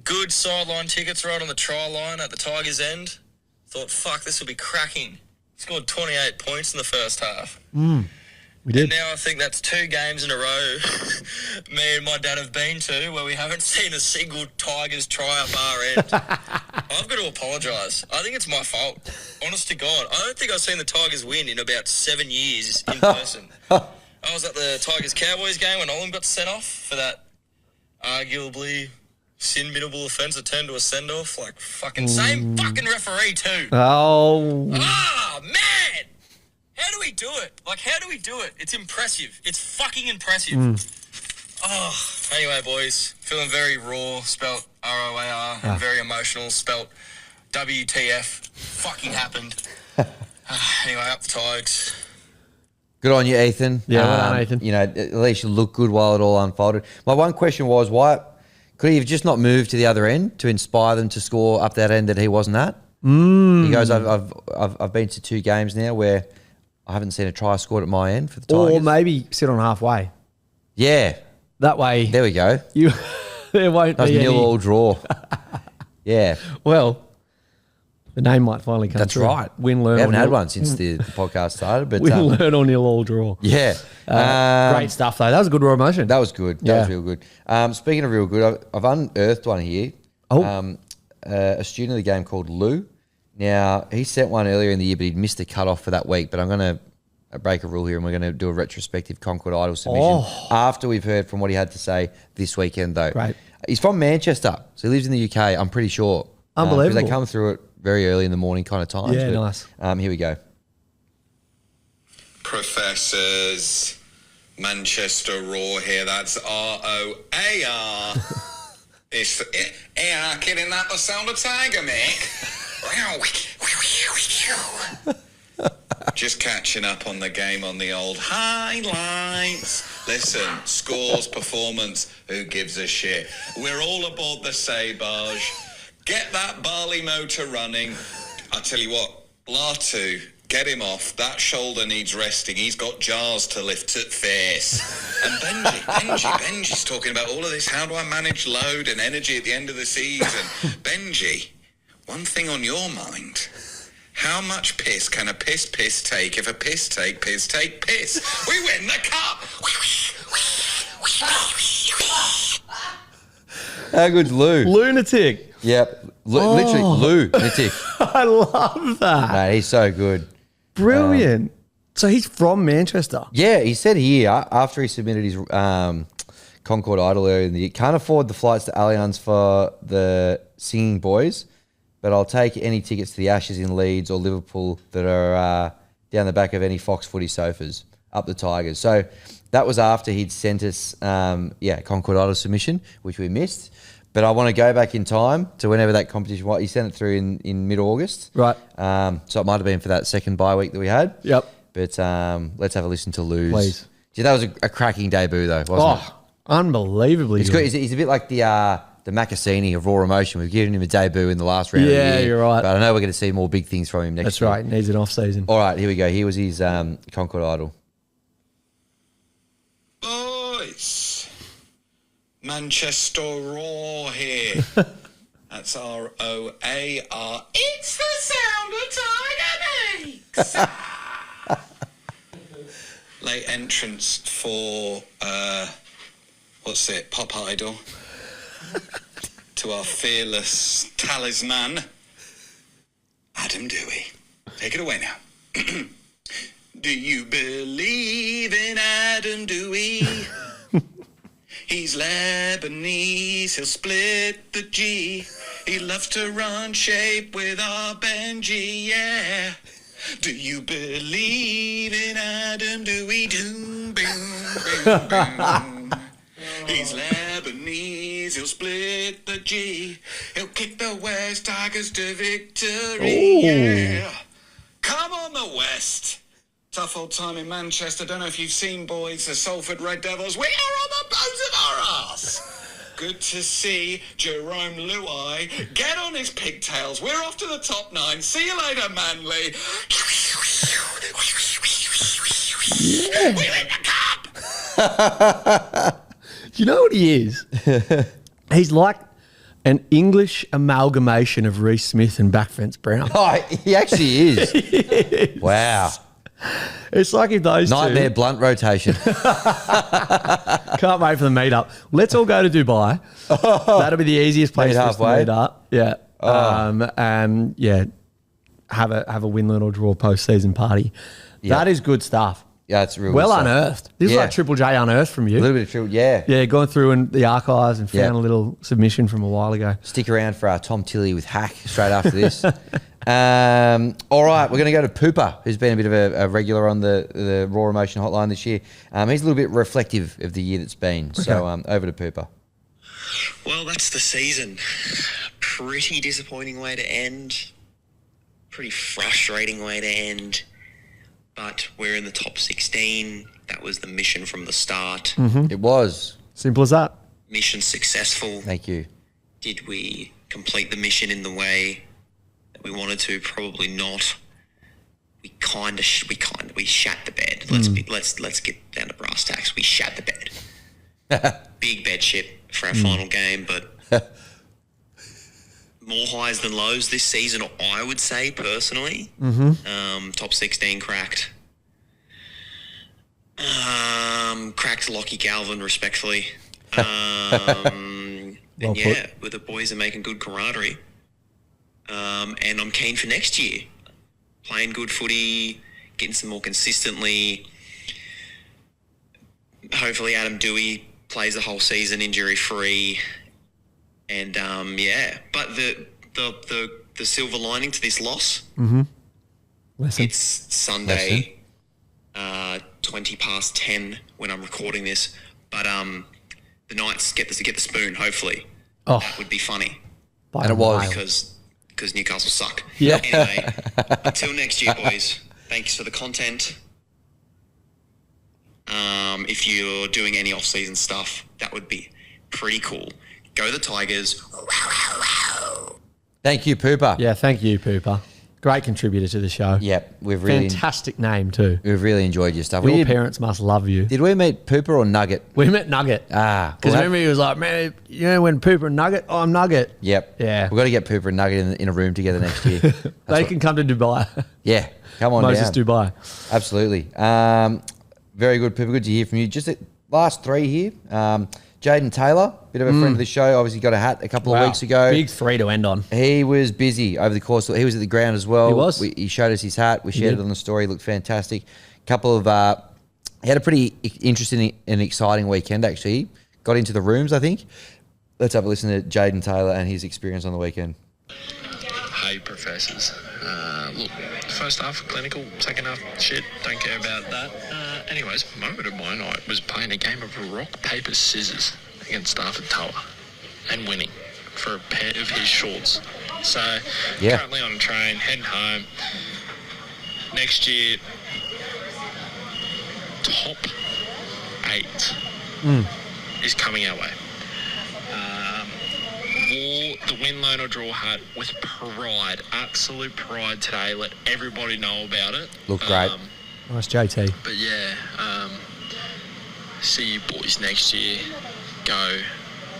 good sideline tickets right on the try line at the Tigers' end. Thought, fuck, this will be cracking. Scored 28 points in the first half. We did. And now I think that's 2 games in a row me and my dad have been to where we haven't seen a single Tigers try up our end. I've got to apologise. I think it's my fault. Honest to God. I don't think I've seen the Tigers win in about 7 years in person. I was at the Tigers-Cowboys game when Olam got sent off for that arguably sin-mittable offence that turned to a send-off. Like, fucking same fucking referee too. Oh. Ah, man! How do we do it? Like, how do we do it? It's impressive. It's fucking impressive. Oh, anyway, boys. Feeling very raw, spelt R-O-A-R, and very emotional, spelt WTF. Fucking happened. Anyway, up the Tigers. Good on you, Ethan. Yeah, well done, Ethan. You know, at least you looked good while it all unfolded. My one question was, why could he have just not moved to the other end to inspire them to score up that end that he wasn't at? He goes, I've been to 2 games now where I haven't seen a try scored at my end for the Tigers. Or maybe sit on halfway. Yeah. That way. There we go. There won't That was be any. 0-all draw. Yeah. Well, the name might finally come That's through. right. Win, learn, We haven't or had nil. one since the podcast started. But Win, learn, or nil, all draw. yeah. Great stuff, though. That was a good raw emotion. That was good. That was real good. Speaking of real good, I've unearthed one here. Oh. A student of the game called Lou. Now, he sent one earlier in the year, but he'd missed the cutoff for that week. But I'm going to break a rule here, and we're going to do a retrospective Concord Idol submission after we've heard from what he had to say this weekend, though. Right. He's from Manchester, so he lives in the UK, I'm pretty sure. Unbelievable. Because they come through it very early in the morning kind of times. Yeah, but, nice. Here we go. Professors, Manchester Raw here, that's R-O-A-R. It's AR kidding that the sound of Tiger, mate. Just catching up on the game on the old highlights. Listen, scores, performance, who gives a shit? We're all aboard the Sabage. Get that Barley motor running. I tell you what, Latu, get him off. That shoulder needs resting. He's got jars to lift at face. And Benji's talking about all of this. How do I manage load and energy at the end of the season? Benji, one thing on your mind. How much piss can a piss take if a piss take piss? We win the cup! How good's Lou? Lunatic. Yep. Literally, lunatic. I love that. Mate, he's so good. Brilliant. So he's from Manchester. Yeah, he said here, after he submitted his Concord Idol earlier in the year, can't afford the flights to Allianz for the singing boys, but I'll take any tickets to the Ashes in Leeds or Liverpool that are down the back of any Fox footy sofas, up the Tigers. So that was after he'd sent us, Concord Idol submission, which we missed. But I want to go back in time to whenever that competition was. He sent it through in mid-August. Right. So it might have been for that second bye week that we had. Yep. But let's have a listen to Lou's. Please. Gee, that was a cracking debut, though, wasn't it? Unbelievably It's good. He's a bit like the Macassini of Raw Emotion. We've given him a debut in the last round of the Yeah, year. you're right. But I know we're going to see more big things from him next That's year. right. Needs an off-season. All right, here we go. Here was his Concord Idol. Boys, Manchester Raw here. That's R-O-A-R. It's the sound of Tiger makes. Late entrance for, Pop Idol. To our fearless talisman, Adam Dewey. Take it away now. Do you believe in Adam Dewey? He's Lebanese, he'll split the G. He loves to run shape with our Benji, yeah. Do you believe in Adam? Do we doom, boom, boom, boom? He's Lebanese, he'll split the G. He'll kick the West Tigers to victory, yeah. Come on, the West. Tough old time in Manchester. Don't know if you've seen, boys, the Salford Red Devils. We are on the bones of our arse. Good to see Jerome Luai get on his pigtails. We're off to the top 9. See you later, Manly. Yeah. We win the cup. Do you know what he is? He's like an English amalgamation of Reece Smith and Backfence Brown. Oh, he actually is. Wow. It's like if those Nightmare two... blunt rotation. Can't wait for the meetup. Let's all go to Dubai. That'll be the easiest place Meet for us to halfway. meet up. Yeah. Yeah. Have a win, learn or draw post-season party. Yeah. That is good stuff. Yeah, it's real Well good stuff. unearthed. This is Yeah. like Triple J unearthed from you. A little bit of true, yeah. Yeah, going through in the archives and found Yeah. a little submission from a while ago. Stick around for our Tom Tilley with Hack straight after this. All right, we're going to go to Pooper, who's been a bit of a regular on the Raw Emotion Hotline this year. He's a little bit reflective of the year that's been. So over to Pooper. Well, that's the season. Pretty disappointing way to end. Pretty frustrating way to end. But we're in the top 16. That was the mission from the start. It was. Simple as that. Mission successful. Thank you. Did we complete the mission in the way that we wanted to? Probably not. We shat the bed. Let's get down to brass tacks. We shat the bed. Big bed shit for our final game, but more highs than lows this season, I would say personally. Top 16 cracked. Cracked Lockie Galvin, respectfully. And Well yeah, put. with the boys are making good camaraderie. And I'm keen for next year. Playing good footy, getting some more consistently. Hopefully Adam Dewey plays the whole season injury-free. And yeah, but the silver lining to this loss, Listen. it's Sunday, 20 past 10 when I'm recording this. But the Knights get the spoon. Hopefully, that would be funny By And it a was. mile. because Newcastle suck. Yeah. Anyway, until next year, boys. Thanks for the content. If you're doing any off-season stuff, that would be pretty cool. Go the Tigers. Thank you, Pooper. Yeah, thank you, Pooper. Great contributor to the show. Yep, we've really Fantastic name too. enjoyed your stuff. Your parents must love you. Did we meet Pooper or Nugget? We met Nugget. Ah, Because well, remember he was like, man, you know when Pooper and Nugget? Oh, I'm Nugget. Yep. Yeah. We've got to get Pooper and Nugget in a room together next year. They can come to Dubai. Yeah, come on Moses down. Dubai. Absolutely. Very good, Pooper. Good to hear from you. Just the last three here. Jaden Taylor, bit of a friend of the show. Obviously got a hat a couple of weeks ago. Big three to end on. He was busy over the course. He was at the ground as well. He was. He showed us his hat. We shared did. it on the story. Looked fantastic. Couple of he had a pretty interesting and exciting weekend actually. Got into the rooms, I think. Let's have a listen to Jaden Taylor and his experience on the weekend. Hey, professors. Look, first half clinical, second half shit, don't care about that. Anyways, moment of my night was playing a game of rock, paper, scissors against Stafford Tower and winning for a pair of his shorts. So, Yeah. currently on a train, heading home. Next year, top 8 is coming our way. Wore the win, learn or draw hat with pride, absolute pride today. Let everybody know about it. Looked great. Nice JT. But yeah, see you boys next year. Go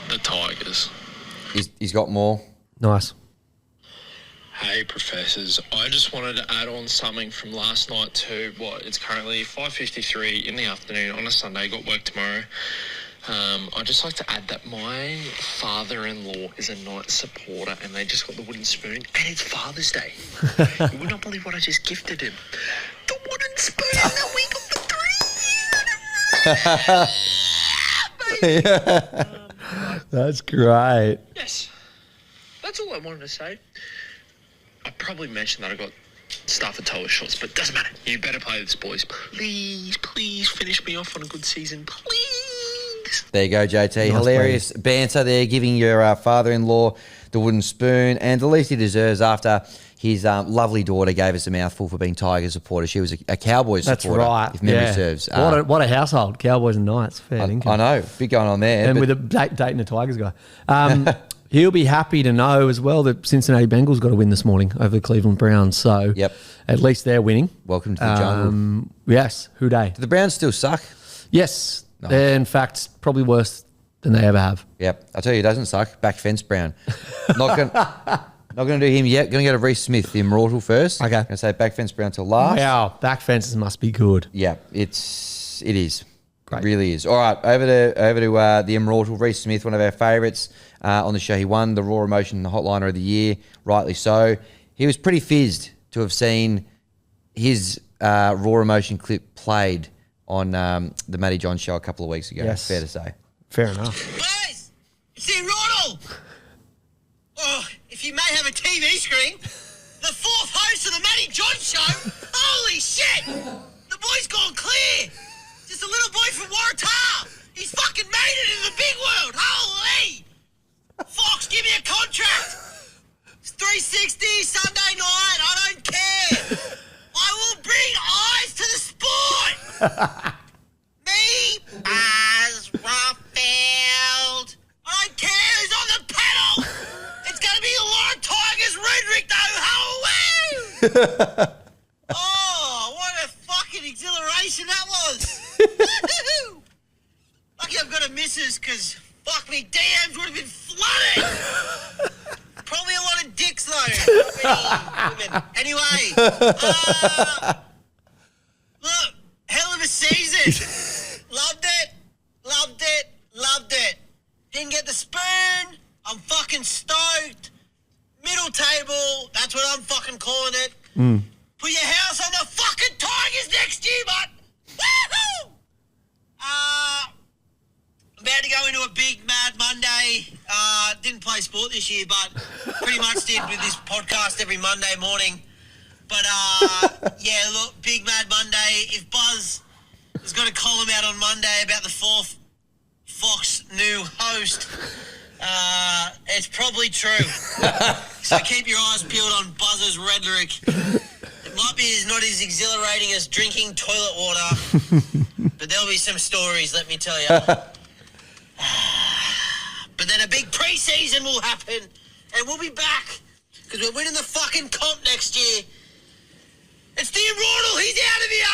the Tigers. He's got more. Nice. Hey, professors. I just wanted to add on something from last night too. It's currently 5:53 in the afternoon on a Sunday. Got work tomorrow. I'd just like to add that my father-in-law is a Knights supporter and they just got the wooden spoon and it's Father's Day. You would not believe what I just gifted him. The wooden spoon that we got for 3 years. That's great. Yes. That's all I wanted to say. I probably mentioned that I got Stafford Tower shots, but doesn't matter. You better play this, boys. Please finish me off on a good season. Please. There you go, JT. Hilarious banter there, giving your father-in-law the wooden spoon, and the least he deserves after his lovely daughter gave us a mouthful for being Tigers supporter. She was a Cowboys supporter. That's right. If memory serves. What a household. Cowboys and Knights. Fair income. I know. Big going on there. And with a dating a Tigers guy. He'll be happy to know as well that Cincinnati Bengals got a win this morning over the Cleveland Browns. So at least they're winning. Welcome to the jungle. Yes. Hooday. Do the Browns still suck? Yes. No. They're, in fact, probably worse than they ever have. Yep. I'll tell you, it doesn't suck. Back fence Brown. Not going to do him yet. Going to go to Reece Smith, the ImROARtal first. Okay. Going to say back fence Brown till last. Wow. Back fences must be good. Yeah. It is. Great. It really is. All right. Over to the ImROARtal. Reece Smith, one of our favourites on the show. He won the Raw Emotion Hotliner of the Year. Rightly so. He was pretty fizzed to have seen his Raw Emotion clip played on the Matty John show a couple of weeks ago. Yes. Fair to say. Fair enough. Boys, it's ImROARtal. Oh, if you may have a TV screen, the fourth host of the Matty John show. Holy shit! The boy's gone clear. Just a little boy from Waratah. He's fucking made it in the big world. Holy! Fox, give me a contract. It's 360 Sunday night. I don't care. I will bring eyes to the sport. Me, Baz Ruffield. I don't care who's on the panel. It's going to be a lot of Tigers Redrick though. Oh, what a fucking exhilaration that was. Lucky I've got a missus, because fuck me, DMs would have been flooded. Probably a lot of dicks though. Not many women. Anyway, look, hell of a season. Loved it. Didn't get the spoon. I'm fucking stoked. Middle table, that's what I'm fucking calling it. Put your house on the fucking Tigers next year, but woohoo! About to go into a big Mad Monday. Didn't play sport this year, but pretty much did with this podcast every Monday morning. But yeah, look, big Mad Monday. If Buzz has got a column out on Monday about the fourth Fox new host, it's probably true. So keep your eyes peeled on Buzz's rhetoric. It might be not as exhilarating as drinking toilet water, but there'll be some stories, let me tell you. But then a big pre-season will happen, and we'll be back, because we're winning the fucking comp next year. It's the ImROARtal, he's out of here.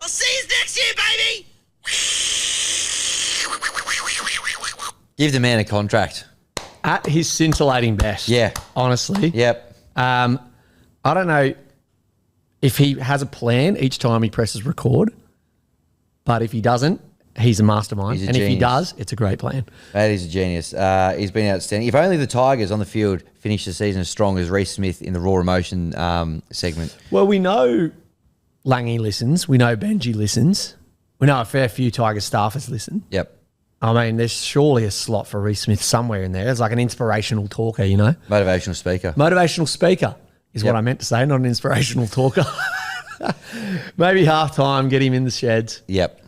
I'll see you next year, baby. Give the man a contract. At his scintillating best. Yeah. Honestly. Yep. I don't know if he has a plan each time he presses record, but if he doesn't, he's a mastermind. He's a and genius. If he does, it's a great plan. That is a genius. He's been outstanding. If only the Tigers on the field finish the season as strong as Reece Smith in the Raw Emotion segment. Well, we know Langy listens. We know Benji listens. We know a fair few Tigers staffers listen. Yep. I mean, there's surely a slot for Reece Smith somewhere in there. It's like an inspirational talker, you know? Motivational speaker. Motivational speaker is what I meant to say, not an inspirational talker. Maybe halftime, get him in the sheds. Yep.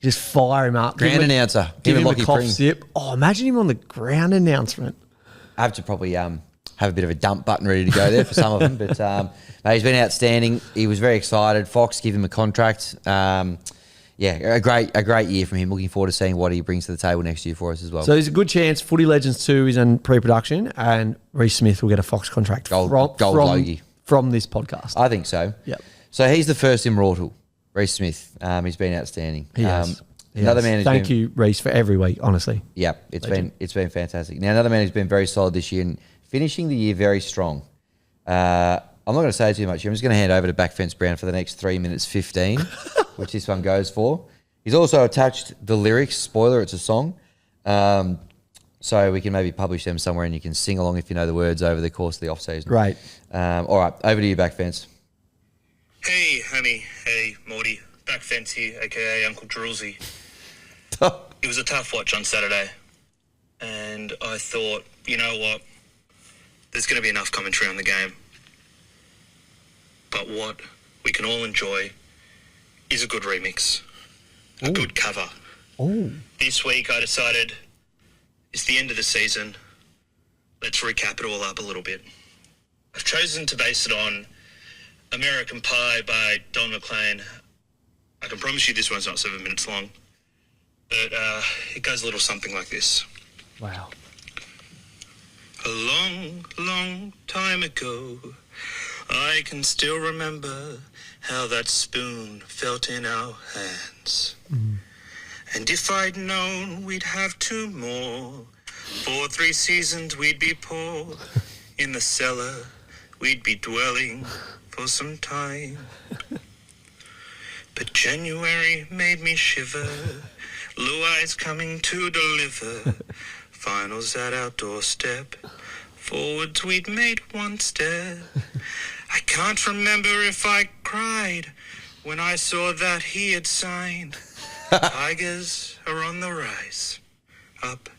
Just fire him up. Ground announcer. Give him a Lockie cough Pring. sip. Oh, imagine him on the ground announcement. I have to probably have a bit of a dump button ready to go there for some of them. But mate, he's been outstanding. He was very excited. Fox give him a contract. Yeah, a great year from him. Looking forward to seeing what he brings to the table next year for us as well. So there's a good chance Footy Legends 2 is in pre-production and Reece Smith will get a Fox contract Gold Logie. from this podcast. I think so. Yep. So he's the first ImROARtal, Reece Smith. He's been outstanding. He has. Another man. Thank you, Reece, for every week. Honestly. Yeah, it's been fantastic. Now another man who's been very solid this year and finishing the year very strong. I'm not going to say too much. I'm just going to hand over to Backfence Brown for the next 3 minutes 15, which this one goes for. He's also attached the lyrics. Spoiler, it's a song. So we can maybe publish them somewhere and you can sing along if you know the words over the course of the off-season. Right. All right, over to you, Backfence. Hey, honey. Hey, Morty. Backfence here, a.k.a. Uncle Drillsy. It was a tough watch on Saturday, and I thought, you know what, there's going to be enough commentary on the game, but what we can all enjoy is a good remix, a good cover. This week I decided it's the end of the season. Let's recap it all up a little bit. I've chosen to base it on American Pie by Don McLean. I can promise you this one's not 7 minutes long, but it goes a little something like this. Wow. A long, long time ago, I can still remember how that spoon felt in our hands. And if I'd known we'd have 2 more, for 3 seasons we'd be poor. In the cellar, we'd be dwelling for some time. But January made me shiver, blue eyes coming to deliver. Finals at our doorstep, forwards we'd made 1 step. I can't remember if I cried when I saw that he had signed. Tigers are on the rise, up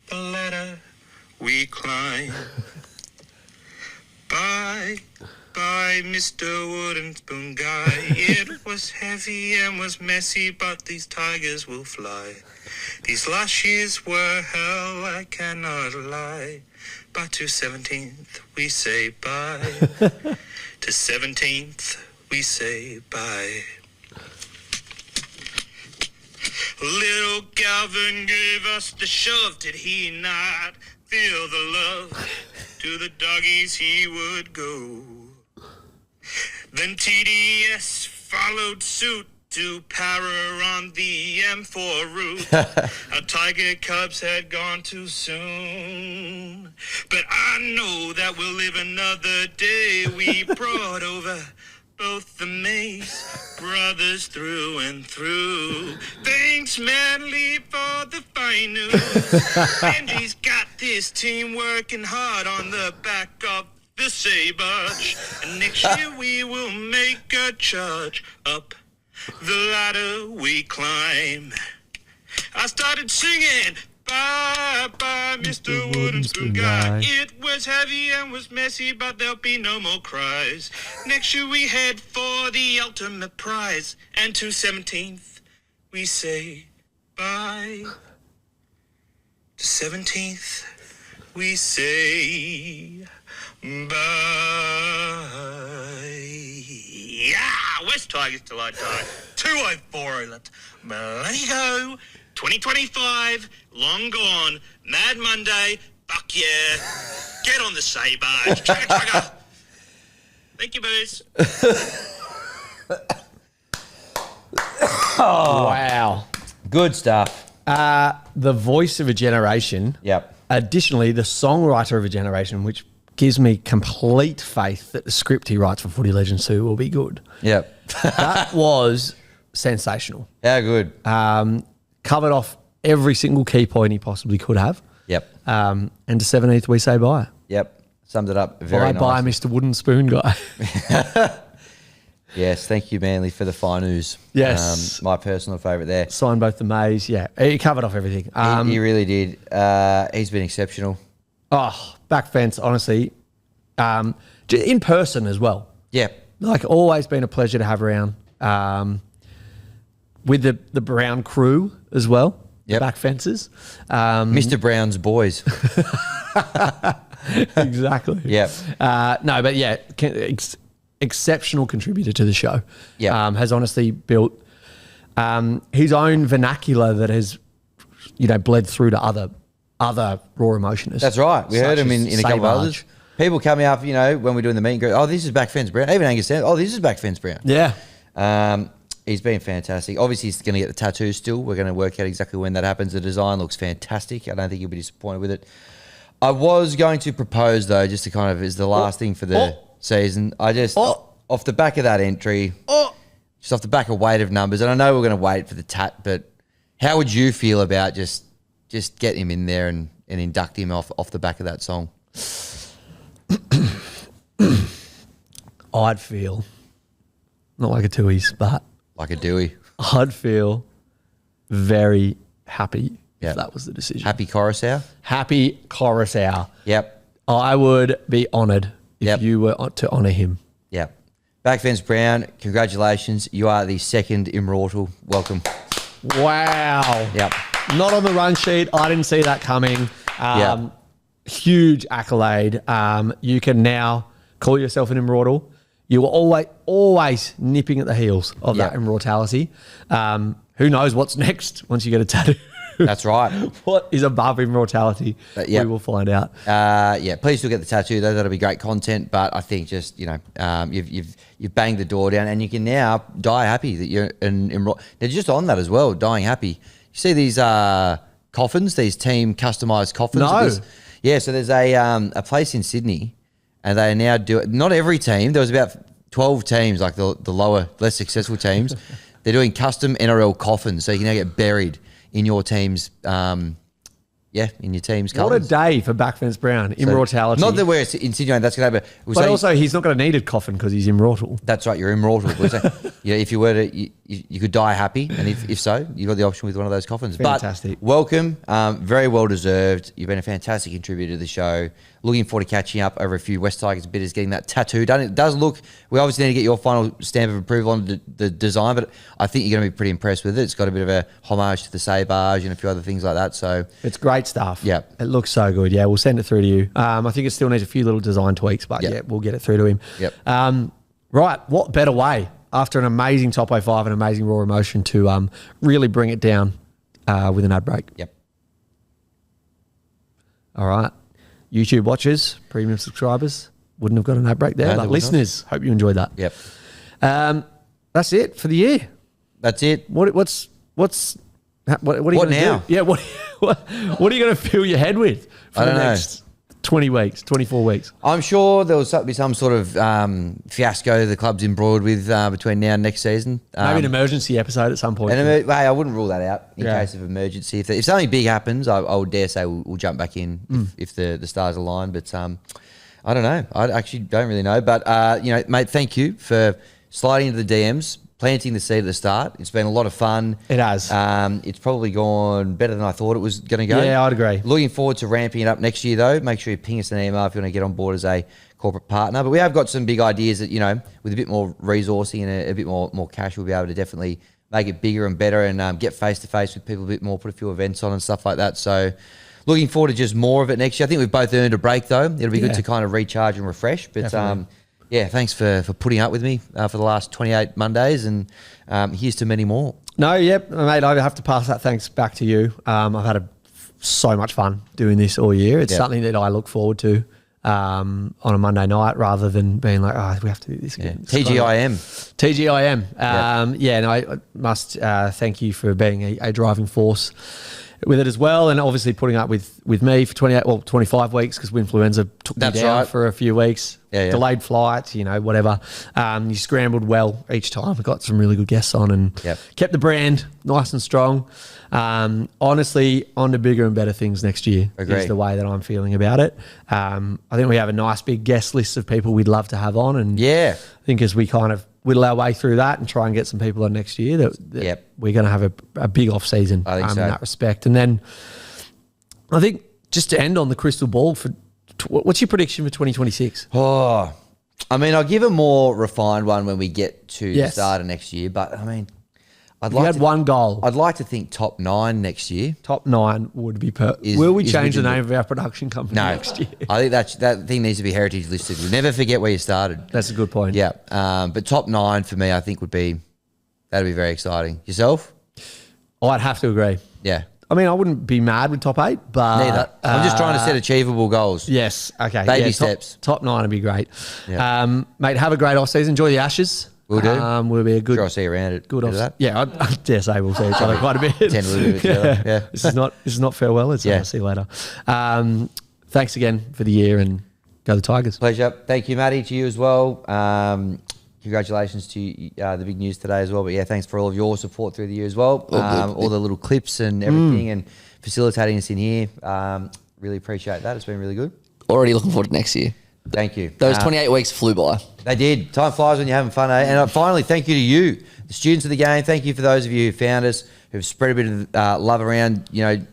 the ladder we climb. Bye, bye, Mr. Wooden Spoon Guy. It was heavy and was messy, but these tigers will fly. These last years were hell, I cannot lie. But to 17th we say bye. To 17th we say bye. Little Galvin gave us the shove, did he not feel the love? To the doggies he would go. Then TDS followed suit to power on the M4 route. Our Tiger Cubs had gone too soon, but I know that we'll live another day. We brought over both the Mace brothers through and through. Thanks, Manly, for the fine news. Andy's got this team working hard on the back of the Sabotch. And next year we will make a charge. Up the ladder we climb. I started singing, bye, bye, Mr. Wooden Spoon Guy. It was heavy and was messy, but there'll be no more cries. Next year we head for the ultimate prize. And to 17th, we say bye. To 17th, we say bye. Yeah, West Tigers till I die. 204, let's bloody go. 2025, long gone. Mad Monday, fuck yeah. Get on the Sabre. Chugga chugga. Thank you, boys. Wow. Good stuff. The voice of a generation. Yep. Additionally, the songwriter of a generation, which gives me complete faith that the script he writes for Footy Legends 2 will be good. Yep. That was sensational. How good. Covered off every single key point he possibly could have. Yep. And to 17th, we say bye. Yep. Summed it up very Bye, nice. Mr. Wooden Spoon Guy. Yes, thank you, Manly, for the fine news. Yes. My personal favourite there. Signed both the Mays. Yeah, he covered off everything. He really did. He's been exceptional. Oh, back fence, honestly. In person as well. Yep. Like, always been a pleasure to have around. With the Brown crew as well. Yep. Back fences. Mr. Brown's boys. Exactly. Yep. No, but yeah, exceptional contributor to the show. Yeah. Has honestly built his own vernacular that has, bled through to other raw emotionists. That's right. We heard him in a couple of others. People coming up, when we're doing the meet and go, oh, this is back fence Brown. Even Angus said, oh, this is back fence Brown. Yeah. He's been fantastic. Obviously, he's going to get the tattoo still. We're going to work out exactly when that happens. The design looks fantastic. I don't think you'll be disappointed with it. I was going to propose, though, just to kind of, as the last thing for the season, I just, off the back of that entry, just off the back of weight of numbers, and I know we're going to wait for the tat, but how would you feel about just getting him in there and induct him off the back of that song? I'd feel, not like a Tuies, but Like a Dewey. I'd feel very happy Yep. if that was the decision. Happy Coruscant. Happy Coruscant. Yep. I would be honoured if Yep. you were to honour him. Yep. Backfence Brown, congratulations. You are the second ImROARtal. Welcome. Wow. Yep. Not on the run sheet. I didn't see that coming. Yep. Huge accolade. You can now call yourself an ImROARtal. You were always nipping at the heels of that Yep. immortality. Who knows what's next once you get a tattoo? That's right. What is above immortality? Yep. We will find out. Yeah, please still get the tattoo though. That'll be great content. But I think just you've banged the door down, and you can now die happy that you're They're just on that as well. Dying happy. You see these coffins, these team customized coffins. No. Yeah. So there's a place in Sydney, and they are now doing. Not every team. There was about 12 teams, like the lower, less successful teams. They're doing custom NRL coffins, so you can now get buried in your team's, in your team's What a colours. day for Backfence Brown. Immortality. Not that we're insinuating that's going to happen. But also, he's not going to need a coffin because he's immortal. That's right, you're ImROARtal. We're saying, if you were to, you could die happy, and if so, you've got the option with one of those coffins. Fantastic. But welcome, very well deserved. You've been a fantastic contributor to the show. Looking forward to catching up over a few West Tigers bitters, getting that tattoo done. It does look, we obviously need to get your final stamp of approval on the design, but I think you're going to be pretty impressed with it. It's got a bit of a homage to the Sabage and a few other things like that. So It's great stuff. Yeah. It looks so good. Yeah, we'll send it through to you. I think it still needs a few little design tweaks, but Yep. yeah, we'll get it through to him. Yep. Right. What better way after an amazing top 05 and amazing raw emotion to really bring it down with an ad break? Yep. All right. YouTube watchers, premium subscribers, wouldn't have got an ad break there. No, they But would not. listeners, hope you enjoyed that. Yep. That's it for the year. That's it. What are you What going to now? do? Yeah, what are you going to fill your head with for I the don't know. next 20 weeks, 24 weeks? I'm sure there will be some sort of fiasco the club's embroiled with between now and next season. Maybe an emergency episode at some point. Hey, I wouldn't rule that out in Yeah. case of emergency. If something big happens, I would dare say we'll jump back in if the stars align. But I don't know. I actually don't really know. But mate, thank you for sliding into the DMs, planting the seed at the start. It's been a lot of fun. It has. It's probably gone better than I thought it was going to go. Yeah, I'd agree. Looking forward to ramping it up next year, though. Make sure you ping us an email if you want to get on board as a corporate partner. But we have got some big ideas that, with a bit more resourcing and a bit more cash, we'll be able to definitely make it bigger and better and get face-to-face with people a bit more, put a few events on and stuff like that. So looking forward to just more of it next year. I think we've both earned a break, though. It'll be good to kind of recharge and refresh. But Definitely. thanks for putting up with me for the last 28 Mondays, and here's to many more. No, yep, mate, I have to pass that thanks back to you. I've had so much fun doing this all year. It's something that I look forward to on a Monday night rather than being like, we have to do this again. TGIM. TGIM. I must thank you for being a driving force with it as well, and obviously putting up with me for 25 weeks because Winfluenza took me down for a few weeks. Delayed flights, whatever. You scrambled well each time. I got some really good guests on and kept the brand nice and strong. Honestly, on to bigger and better things next year is the way that I'm feeling about it. I think we have a nice big guest list of people we'd love to have on, and I think as we kind of whittle our way through that and try and get some people on next year, that we're going to have a big off season in that respect. And then I think just to end on the crystal ball, what's your prediction for 2026? Oh, I mean, I'll give a more refined one when we get to the start of next year. But I mean, you had one goal. I'd like to think top 9 next year. Top 9 would be Will we change the name of our production company next year? I think that thing needs to be heritage listed. We'll never forget where you started. That's a good point. Yeah. But top 9 for me, I think that'd be very exciting. Yourself? I'd have to agree. Yeah. I mean, I wouldn't be mad with top 8, but neither. I'm just trying to set achievable goals. Yes. Okay. Baby steps. Top 9 would be great. Yeah. Mate, have a great off season. Enjoy the Ashes. We'll do. We'll be a good. Sure, I'll see you around it. Good off. That? Yeah, I dare say we'll see each other quite a bit. Tend to live with each other. Yeah. This is not farewell. It's I'll see you later. Thanks again for the year and go the Tigers. Pleasure. Thank you, Matty. To you as well. Congratulations to the big news today as well. But thanks for all of your support through the year as well. All the little clips and everything and facilitating us in here. Really appreciate that. It's been really good. Already looking forward to next year. Thank you. Those 28 weeks flew by. They did. Time flies when you're having fun, eh? And finally, thank you to you, the students of the game. Thank you for those of you who found us, who've spread a bit of love around,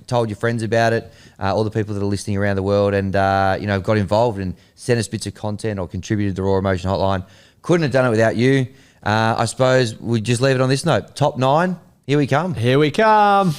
told your friends about it, all the people that are listening around the world and, got involved and sent us bits of content or contributed to the Raw Emotion Hotline. Couldn't have done it without you. I suppose we just leave it on this note. Top 9, here we come. Here we come.